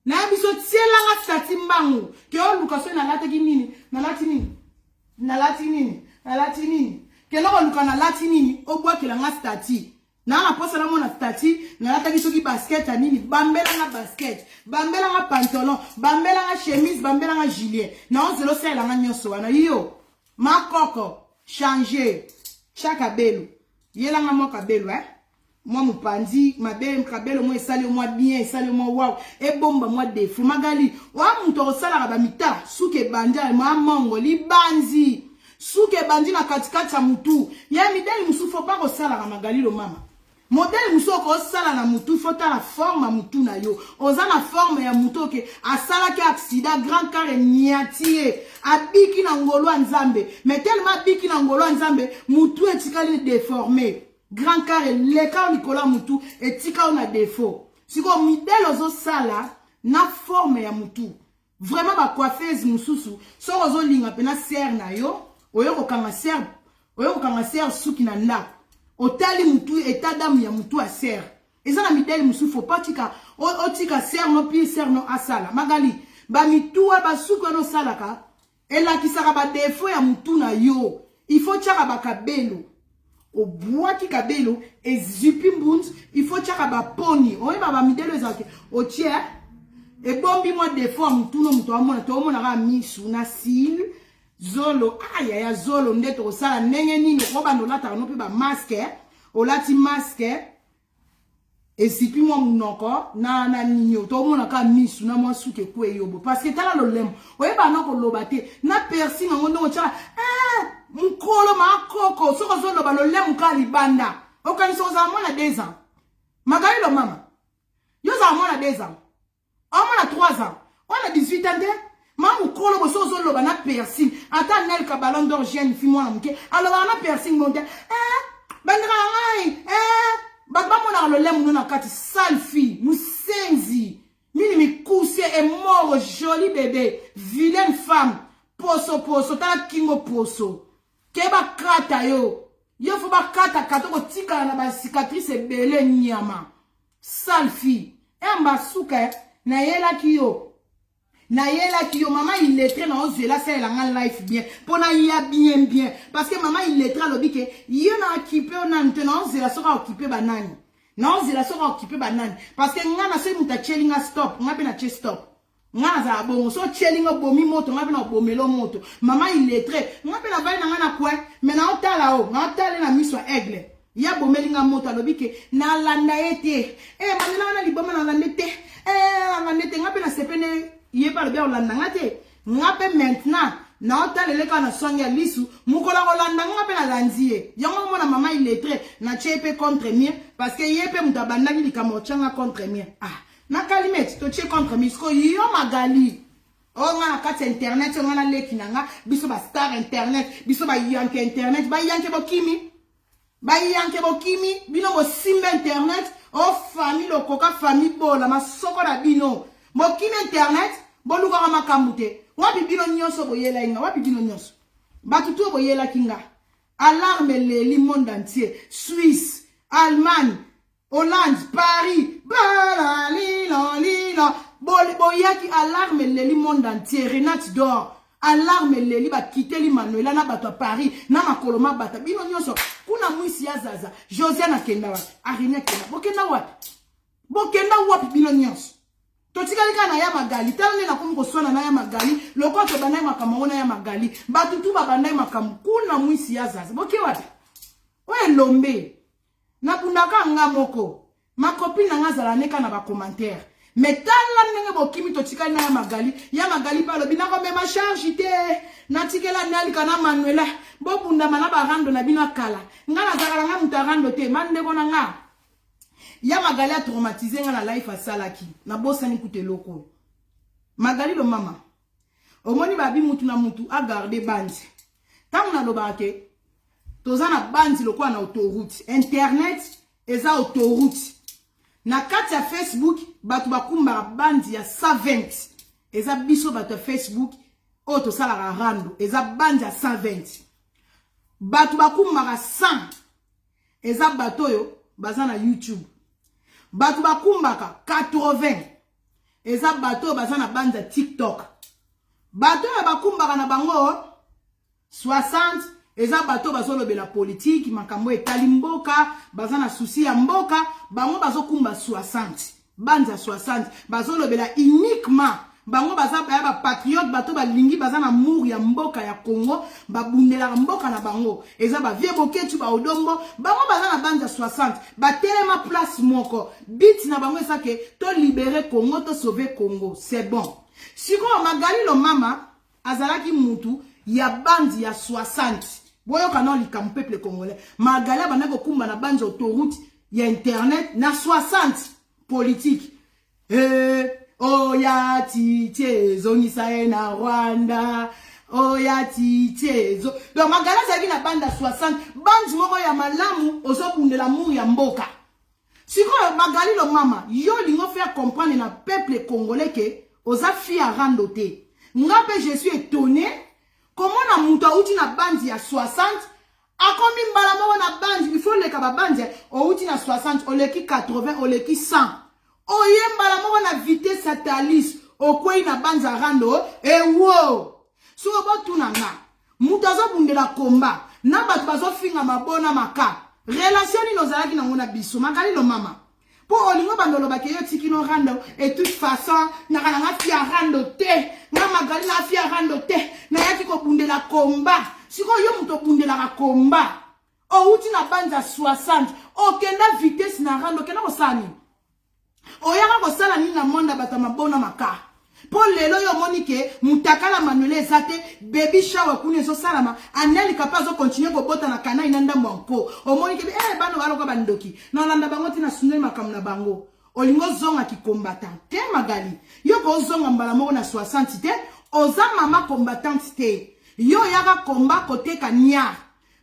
na biso chelanga stati mbangu ke o lukaso na lata nini na lati nini ke lo luka na lati nini o bwa ke langa stati na la posa na mona stati na lata biso ki basket nini bambela nga basket bambela nga pantalon bambela nga chemise bambela nga gilet na on zelo sela nga nyoso wana yo makoko changer chaque belo yela nga mo kabelo moi mupandi mabe kabelo mo esali moi bien esali moi wow e bomba moi défaut magali wa muntu osala ba mita suke banja ma mongo libanzi suke bandi na katikati ya mutu ya mideli musufu pa ko sala magali lo mama modèle muso ko sala na mutu fota la forme mutu na yo oza na forme ya mutu ke asala ke accident grand car niatie abiki na ngolo nzambe mais tellement abiki na ngolo nzambe mutu etikali déformé grand car le car Nicolas mutu etika na défaut siko modèle ozo sala na forme ya mutu vraiment ba coiffeuse mususu so ozo linga pena serre na yo oyo ko kanga serre suki na ndako otali mutu état d'âme ya mutu a serre eza na mideli musu faut pas tika otika serre no pi serre no asala magali ba mitu ba suku no salaka elakisaka ba défaut ya mutu na yo il faut tchaka ba kabelo o boaki kabelo ezipi mbund il faut tchaka ba poni oye ba mideli ezake o tie e bombi mo défaut ya mutu no mutu amona to mona ka misu na sil zolo aya zolo ndeto osala ndenge nini ko bando lata no pe ba masque olati masque esipi mo munoko na ninyo to mona ka misu na mo suke ku eyobo parce que tala lo lemo oyeba no ko lobate na persi ngo ndo cha mukolo makoko soko zolo ba lo lemo ka libanda okaniso za mona 2 ans magali lo mama yo za mona 2 ans amona 3 ans on a 18 ans mamu kolo boso zolo bana piercing ata nel ka ballon d'or jeune fi mwana mke alors bana piercing monte bandra ngai baba mona lo lemu na kati salfi musenzi mini mikuse e mort joli bébé vilaine femme poso tala kingo poso keba kata yo fo ba kata ko tika na ba cicatrice bele nyama salfi emba suka na yela kiyo na yela ki yo maman il lettre na ozu la c'est la life bien pona ya bien parce que maman il lettre lobi ke yo na occupé na ntena ozu la sera occupé banani na ozu la sera occupé banani parce que nga na se muta chelinga stop nga be na che stop nga za bongo so chelinga bomi moto nga be na bomelo moto maman il lettre nga be na vai na kwa mais na otala o na otala na miswa aigle ya bomelinga moto lobi ke na landa ete manela na liboma na landa ete nga be na sepene yé par bien Hollande ngate ngape maintenant na otalele kana songa lisu mukola Hollande ngape na lanzie yango mona mama illettré na chepe contre mire parce que yépe mutabanda li kamochanga contre mire na kalimet to che contre mire ko yo magali o nga kati internet o nga leki nanga biso ba star internet biso ba yanke internet ba yanke bokimi bino bo simba internet o famille lokoka famille bola masoko na bino Mokine internet, boluka makamute. Wapi bino nyonso boyela inga, wapi bino nyonso. Batutu boyela kinga. Alarme le monde entier. Suisse, Allemagne, Hollande, Paris. Lilo. Boyaki alarme le monde entier. Renate d'or. Alarme le ba kiteli Manuela na bato Paris. Na makoloma bata. Bino nyonso. Kuna mwisi ya zaza. Josiana kenda wapi. Arinia kenda. Bokenda wapi bino nyonso. Totikalika na ya magali tala na komo koswana na ya magali loko to banai makamo na ya magali batutu ba banai makamo kuna mwisi ya zaza boke wapi we lombe na bundaka nga moko ma copine nga zala neka na ba commentaire mais tala ndenge bokimi totikali na ya magali pa lobi na ko me ma charge te na tikela nali kana Manuela bo bunda mana ba rando na bino kala nga na zala nga mutarando te mande kona nga ya magali a traumatisé nga na life a salaki na bosa ni kute loko magali lo mama omoni babi mutu na mutu a garder bandi tangu na lobake toza na bandi loko na autoroute internet eza autoroute na kati ya Facebook batu bakumba bandi ya 120 eza biso batu ya Facebook o to sala rando eza bandi ya 120 batu bakumba 100 eza bato yo baza na YouTube. Bato bakumbaka 80 eza bato baza na banda TikTok. Bato ya bakumbaka na bango 60 eza bato bazolobela politique makambo etali mboka baza na souci ya mboka bango bazokumba 60 banda 60 bazolobela uniquement bango baza ba patriote bato balingi baza na mour ya mboka ya Congo babundela mboka na bango eza ba vie boketu ba odombo bango baza na banda 60 batelema place moko bit na bango esake to libérer Congo to sauver Congo c'est bon. Siko Magali lo mama azalaki mutu ya bandi ya 60 boyo kana lika peuple congolais Magali banako kumba na bandi autoroute ya internet na 60 politique oya tite zongisa na Rwanda oya tite zo donc Magali azalaki na banda 60 bandi moko ya malamu ozobundela mu ya mboka. Siko Magali lo mama yo lingo faire comprendre na peuple congolais que oza fi à randoté. Ngape je suis étonné comment na muta uti na bandi ya 60 akomi mbala moko na bandi il faut leka ba bandi o uti na 60 o leki 80 o leki 100 o yembala moko na vitesse satalis o kwei na bandi ya rando wo so bo tunanga muta zo bundela komba na bato bazo finga mabona maka relation ni nozalaki na ngona biso Magali lo mama. Pour olingo bandolo bakeyo tikino rando et toute façon nakana nga fi rando te nga Magali na fi rando te na yaki ko bundela komba siko yo muto bundela ka komba o uti na banda 60 o kenda vitesse na rando kena osani o yaka ko sala ni na monda batama bona maka pour lelo yo monike mutakala manuele ezate baby shower kune so salama aneli capaz de continuer ko bota na kana inanda mwanko o monike bano baloko bandoki na landa bango tina suneli makam na bango olingo zonga ki combattant te Magali yo ko zonga mbala moko na 60 te oza mama combattante te yo yaka komba koteka nya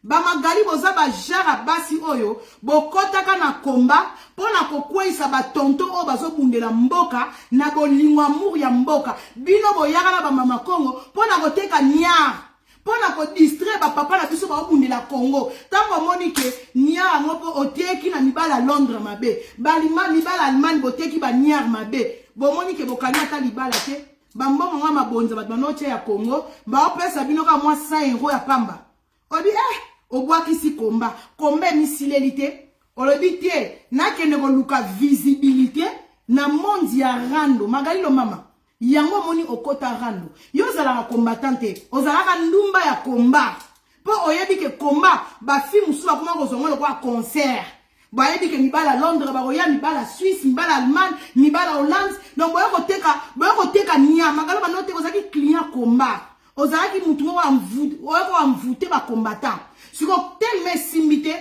ba Magali boza ba jara basi oyo bokotaka na komba pona kokweisa ba tonto o bazobundela mboka na bolingo amour ya mboka bino boyaka na ba mama Congo pona koteka nya pona ko distraire ba papa na biso ba bundela Congo tango monike nya ngoko oteki na mibala Londres mabe balima mibala Allemagne boteki ba nya mabe bo monike bokanya ta libala te ba mbongo nga mabonza ba noche ya Congo ba opesa bino ka mwa 100 € ya pamba odi obwakisi komba kombe misilelité olobi tie na kende ko luka visibilité na mondi ya rando Magali lo mama yango moni okota rando yo zala ka combattante ozala ka ndumba ya komba po oyebi ke komba ba fi musula kuma ko zongo kwa concert ba yebi ke mibala Londres ba koya mibala Suisse mibala Allemagne mibala Hollande donc boyo ko teka nya Magali ba note ozaki client komba ozaki mutu mo wa mvute ba combattant siko tellement simité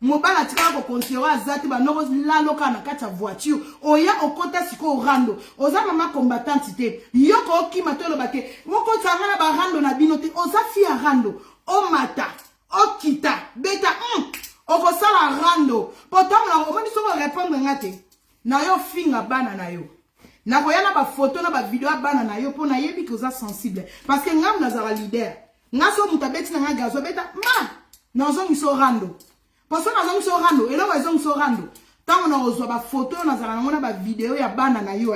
mobala tika ko konsewa azati ba noko la loka na kata voiture oya okota siko rando oza mama combattante te yoko okima tolo bake moko tsanga na ba rando na binote oza fi ya rando o mata o kita beta okosala rando potom na omoni soko répondre ngate na yo finga bana na yo na koyana ba photo na ba video bana na yo pona yebi ko za sensible parce que ngam na za leader ngaso mutabeti na ngazo beta ma nazo miso rando parce que nazo miso rando elo wazo miso rando tango na ozwa ba photo na za ngona ba video ya bana na yo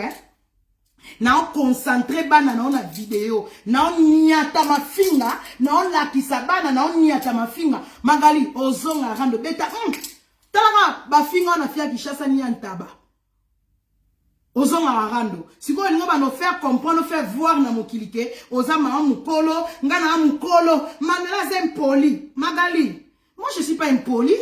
na o concentré bana na ona video na o nyata mafinga na o lakisa bana na o nyata mafinga Magali ozonga rando beta talaka ba finga na fia kishasa ni antaba ozonga rando siko lingo ba no faire comprendre faire voir na mokilike oza mama mukolo ngana mukolo manela c'est impoli Magali moi je suis pas impoli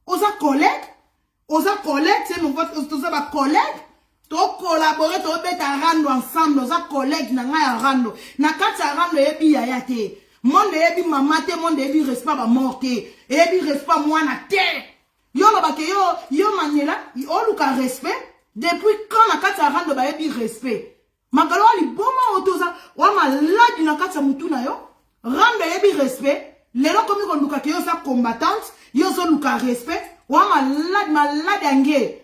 oza collègue c'est mon vote oza ba collègue to collaborer to beta rando ensemble oza collègue na nga ya rando na kata rando yebi ya te monde yebi mama te monde yebi respect ba morte yebi respect mwana te yo lo ba ke yo manela o luka respect. Depuis quand la kata rando ba yebi respect Magali li boma otoza wa malade na kata mutu na yo rando yebi respect lelo komi ko luka ke yo sa combattante yo so luka respect wa malade ange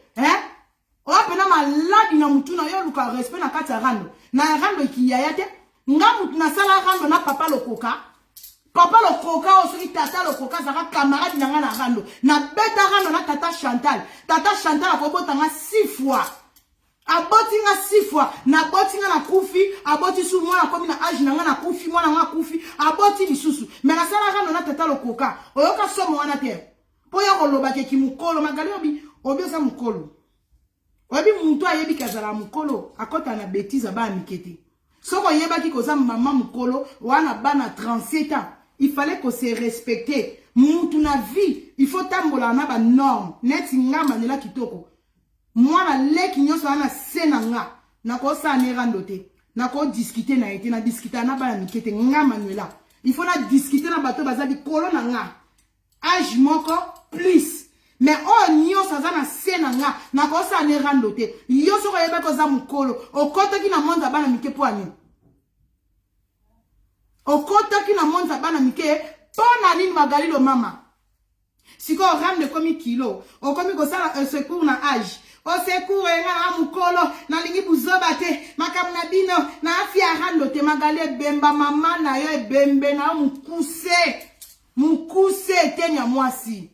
wa pena malade na mutu na yo luka respect na kata rando na rando ki yaya te nga mutu na sala rando na papa lokoka Papa le coca aussi tata le coca ça camarade nanga na rando. Na beta rando na tata Chantal. Tata Chantal a kobotanga 6 fois. Aboti nga 6 fois. Na boti nga na kufi, aboti su mwana komi na âge nanga na kufi, mwana nga kufi, aboti lisusu. Mais na sala rando na tata le coca. Oyoka somo wana te. Po ya koloba ke ki mukolo magali obi sa mukolo. Obi muntu ayebi kazala mukolo akota na bêtise ba mikete. Soko yeba ki koza mama mukolo wana bana 37 ans. Il fallait qu'on se respecte. Muntu na vie, il faut tambola na ba norme. Neti nga manela kitoko. Moi na leki nyonso wana sena nga. Na ko sa ne randote. Na ko discuter na ete na discuter na ba mikete nga manuela. Il faut na discuter na bato bazali kolo na nga. Âge moko plus. Mais oh nyonso azana sena nga na ko sa ne randote. Yo soko yeba ko za mukolo. Okota ki na monza bana mike poani. Okota ki na monza bana mike pona nini magali lo mama. Siko ramde komi kilo. O komi ko sala un secours na âge. O secours nga mukolo na lingi buzoba te makamuna bino na afia randote magali bemba mama na yo bembe na mukuse tenya mwasi.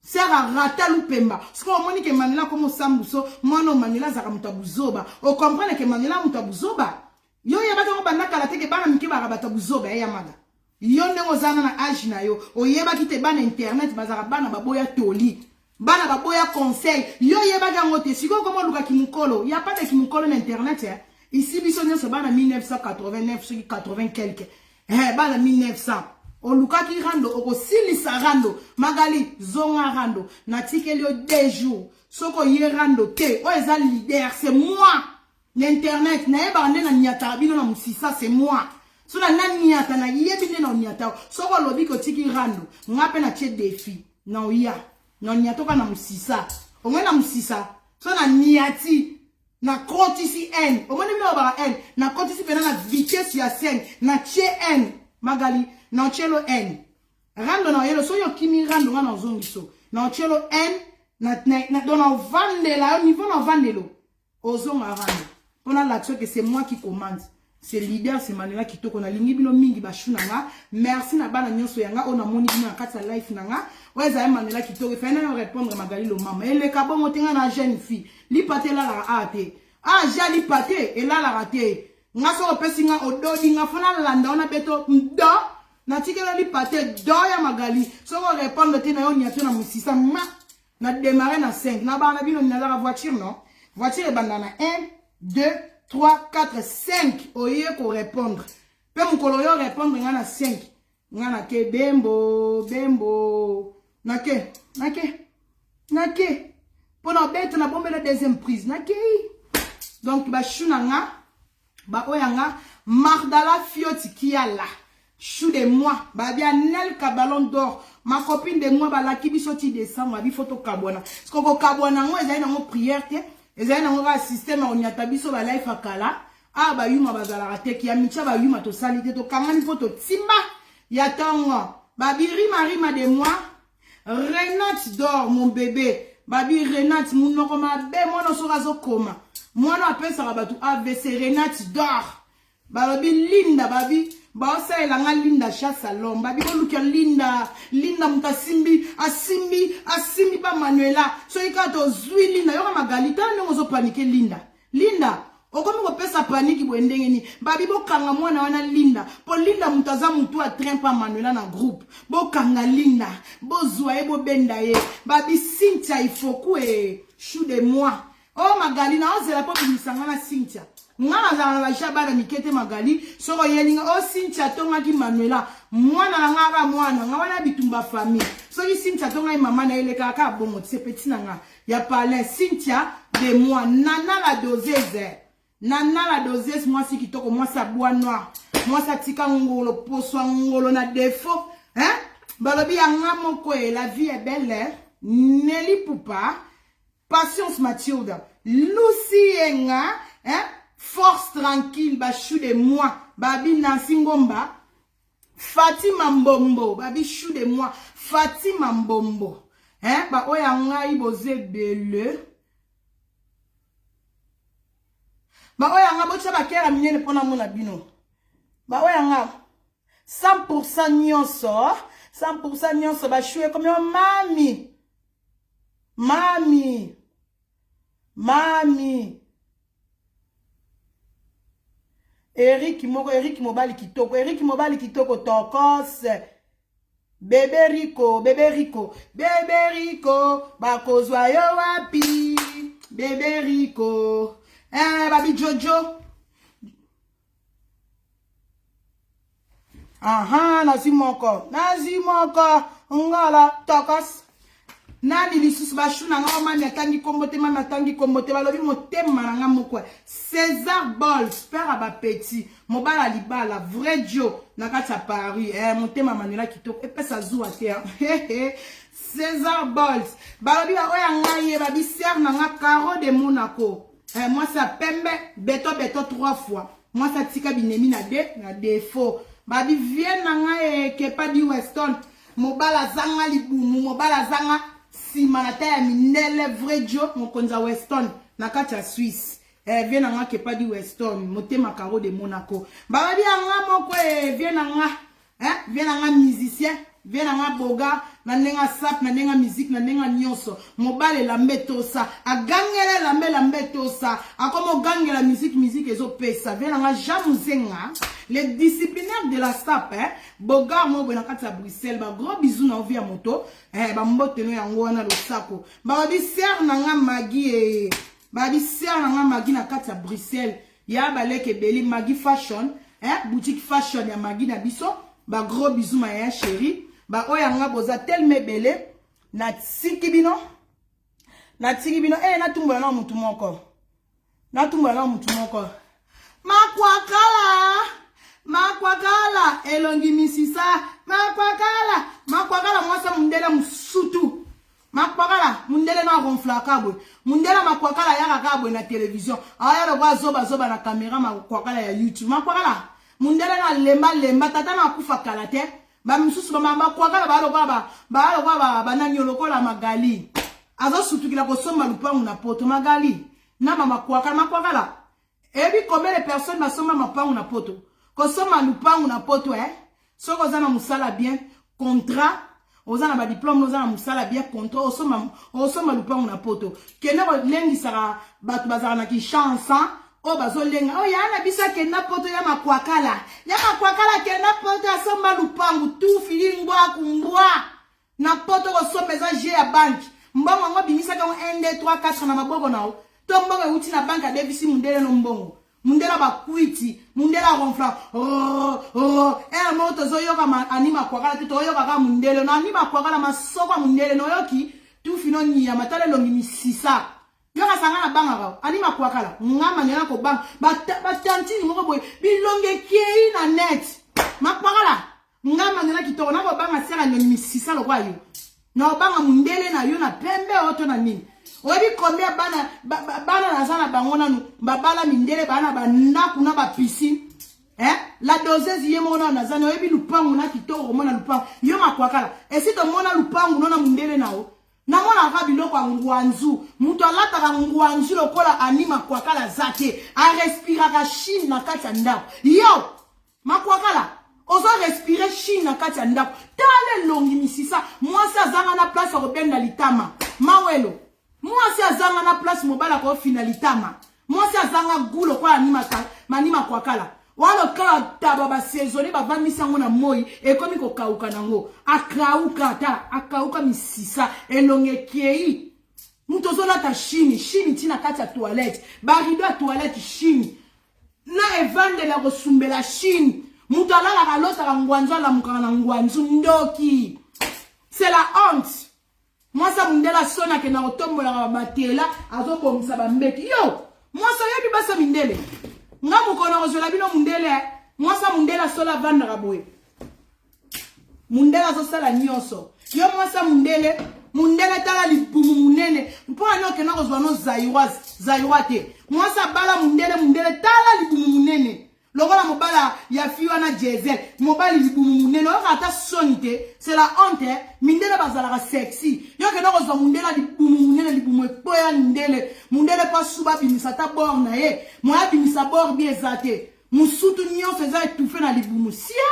Sera rata lupemba. Ce qu'on moni que manila comme sambuso, mono manila zaka mutabuzoba. O comprendre que manila mutabuzoba. Yo yeba ko banda kala teke bana miki bara batabuzoba ya maga. Yo ndenge ozana na age na yo, o yeba ki te bana internet bazaka bana baboya toli. Bana baboya conseil. Yo yeba ga ngote siko comme luka kimukolo. Y a pas de kimukolo na internet hein. Ici biso nyo se bana 1989 80 quelque. Bana 1900. Oluka ki rando, oko silisa rando, magali zonga rando, na tikeli yo 2 jours, soko ye rando te, o eza leader, c'est moi. L'internet, na eba ande na nyata, bino na musisa, c'est moi. So na nyata, na yebine na nyata, soko lobi ko tiki rando, ngape na tche défi, na oya, na nyata ka na musisa, onge na musisa, so na nyati, na kotisi N, omone mino bara N, na kotisi pena na vitesse ya 5, na tche N, magali, na chelo N. Rando na yelo so yo kimi rando nga na zongiso. Na chelo N na dona vandela au niveau na vandelo. Ozonga rando. Pona la que c'est moi qui commande. C'est leader c'est Manuela kitoko na lingi bino mingi bashuna nga. Merci na bana nyonso yanga ona moni bino na kati ya life na nga. Weza Manuela kitoko fa na répondre magali lo mama. Elle ka bongo tenga na jeune fille. Li paté la la ate. Ah jali paté et la la raté. Nga so pesi nga ododi nga fona landa ona beto ndo. Na tikela li pate doya magali. Soko répondre te na yo nyato na musisa ma. Na démarrer na 5. Na ba na bino na la voiture non. Voiture e banda na 1, 2, 3, 4, 5. Oye ko répondre. Pe mukolo yo répondre nga na 5. Nga na ke bembo. Na ke. Pona bête na bombe la deuxième prise. Na ke. Donc ba shuna nga. Ba oyanga Mardala Fioti Kiala. Chou de moi, babia nel ka ballon d'or. Ma copine de moi, ba la kibi soti décembre, ma bi photo kabwana. Parce que kabwana ngo ezali na ngo prière te, ezali na ngo assister ma onyata biso ba life akala. Ah ba yuma bazala te ki ya micha ba yuma to salite to kangani photo timba. Ya tongo, babi rima de moi. Renate d'or mon bébé. Babi Renate munoko mabe mwana sorazo koma. Mwana apesa rabatu AVC Renate d'or. Babi linda babi Basa elanga linda chasalon. Babi bolukia linda mutasimbi asimbi ba Manuela. So ikato zui linda yoka magalita nongo panike linda. Okomi ko pesa paniki bo ndengeni. Babi bo kanga mwana wana linda. Po linda mutaza mutu a trempa Manuela na groupe. Bo kanga linda. Bo zwa bo benda ye. Babi Cynthia ifoku chou de moi. Oh magali na ozela po bimisanga na Cynthia. Ngana za la shabana mikete magali soko yelinga o Cynthia tonga ki Manuela mwana na ngaba mwana ngwana bitumba famille so yi Cynthia tonga mama na ile kaka bongo tse petit nanga ya parler Cynthia de moi nana la doseuse moi si kitoko moi sa bois noir moi sa tika ngolo poso ngolo na défaut hein balobi anga moko la vie est belle Nelly Poupa Patience Mathilde Lucie Enga hein Force tranquille, chou de moi, babi Nancy Ngomba, Fatima Mbombo, babi chou de moi, Fatima Mbombo, hein, ba oyanga iboze bele, ba oyanga bocha ba kera minyene pona mona bino, ba oyanga, 100% nyonso 100% nyonso bashue comme mami Eric Mobali Kitoko Tokos Bébé Rico bakozwa yo wapi Bébé Rico babi Jojo nazimoko ngala Tokos nani lisusu bashuna nga mami atangi kombote balobi motema na nga moko César Bols père ba petit mobala libala vrai Dio na kati ya Paris motema Manuela kitoko epesa zuwa te César Bols balobi oya ngai babi ser na nga Caro de Monaco moi ça pembe beto 3 fois moi ça tika binemi na défaut babi vient na nga kepa di Weston mobala zanga libumu mobala zanga simanata ya minele vrai Dio mokonza Weston na kati ya Suisse vient nga kepa di Weston motema Caro de Monaco babi anga moko vient nga musicien vient nga boga na nenga sap na nenga musique na nenga nyonso mobale lambe tosa agangela lambe tosa akomo gangela musique ezo pesa vient nga Jean Muzenga les disciplinaires de la SAP boga mo bona kati ya Bruxelles ba gros bisous na ovia moto ba mbote no yango wana losako ba bi ser na nga magi na kati ya Bruxelles ya baleke beli magi fashion boutique fashion ya magi na biso ba gros bisous ma ya chérie ba oyanga boza telme bele na tsikibino natumbola na mutu moko makwakala elongi misisa makwakala mwasa mundele musutu makwakala mundele na ronfla kabwe mundele makwakala yaka kabwe na television ayalo kwa zoba na kamera makwakala ya YouTube makwakala mundele na lemba tata na kufa kalate ba misusu ba makwakala ba bananyo lokola magali azo sutukila kosomba lupangu na poto magali na makwakala ebi combien de personnes basomba mapangu na poto kosoma lupangu na poto soko zana musala bien contrat ozana ba diplôme ozana musala bien contrat osoma lupangu na poto kena ko lengi sara batu bazara na ki chance o bazolenga o yana bisa kena poto ya makwakala kena poto asoma lupangu tu filingwa kumbwa na poto kosoma za je ya bank mbongo ngo bimisa ka 1 2 3 4 na maboko nao to mbongo uti na banka devisi mundele no mbongo mundela bakuiti mundela ronfla moto zoyoka anima kwakala tito yoka ka mundele na anima kwakala masoko mundele no yoki tu fino ni ya matale longi misisa yoka sangana banga ka anima kwakala ngama nyana ko bang batantini moko boy bilonge kei na net makwakala ngama nyana kitoko na ko banga sera longi misisa lo kwa yo na banga mundele na yo na pembe oto na nini obi combien bana na sana bangona nu babala mindele bana bandaku na ba piscine la doseuse yemo na zana obi lupangu na kitoko mona lupangu yo makwakala esito mona lupangu nona mundele nao na mona ka biloko ngwanzu muto alata ka ngwanzu lokola anima kwakala zake a respira ka chine na kati ya ndako yo makwakala ozo respirer chine na kati ya ndako tale longi misisa mwasi azanga na place ko benda litama mawelo mwasi azanga na place mobala ko finalitama mwasi azanga gulo kwa manima kwakala walo kala taba ba saisonné ba vamisa ngona moi ekomi ko kauka nango akauka misisa elonge kei mutozo na ta chini tina kati ya toilette ba rideau ya toilette chini na evande la kosumbela chini muto alala kalota ka ngwanzo la mukana na ngwanzo ndoki c'est la honte. Mwasa mundela sona ke na otombola ka batela azobomisa bambeki yo mwasa yebi basa mindele nga mukona kozola bino mundele mwasa mundela sola vanda kaboye mundela zo sala nyonso yo mwasa mundele tala libumu munene mpona noke na kozwa no zaiwate mwasa bala mundele tala libumu munene lokola mobala ya fiwa na diesel mobali libumu munene okata sonite c'est la honte mindele bazala sexy yoke na kozwa mundela libumu munene libumu epoya mundele pa suba bimisa ta bor na moya bimisa bor bi ezate musutu nyonso eza étouffé na libumu sia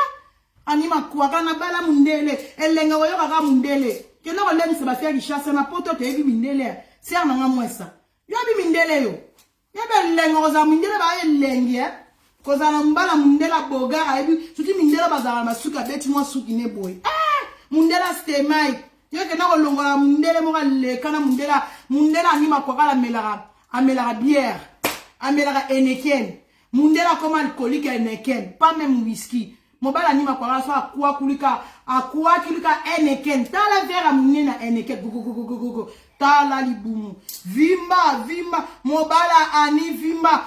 anima kwaka na bala mundele elenga oyo kaka mundele kena ko lengi se ba faire chasse na poto te bi mindele ser na ngamwesa yo bi mindele yo ya be lenga ko za mundele ba elengi ko za na mbala mundela boga aibi suti mindele ba za masuka beti mo suki ne boy mundela stemai yo kena ko longola mundele mo ka le kana mundela anima kwaka la melara bière amelara eneken mundela comme alcoolique eneken pas même whisky mobala ni makwara so akwa kulika eneken tala vera munena eneken go tala libumu vimba mobala ani vimba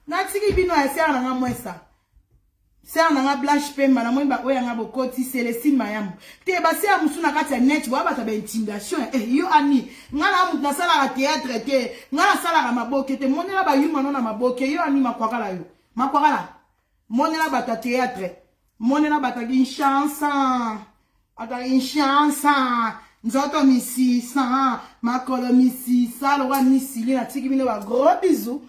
natiki bino esa na ngamwesa ser na nga blanche pemba na mwimba oya nga bokoti selesi mayambu te ba ser musuna kati ya net bo abata ba intimidation yo ani nga na mutu na sala ka théâtre te nga na sala ka maboke te monela ba yuma no na maboke yo ani makwakala yo makwakala monela bata théâtre monela bata Kinshasa nzoto misisa makolo misisa lo wa misili na tiki bino ba gros bisous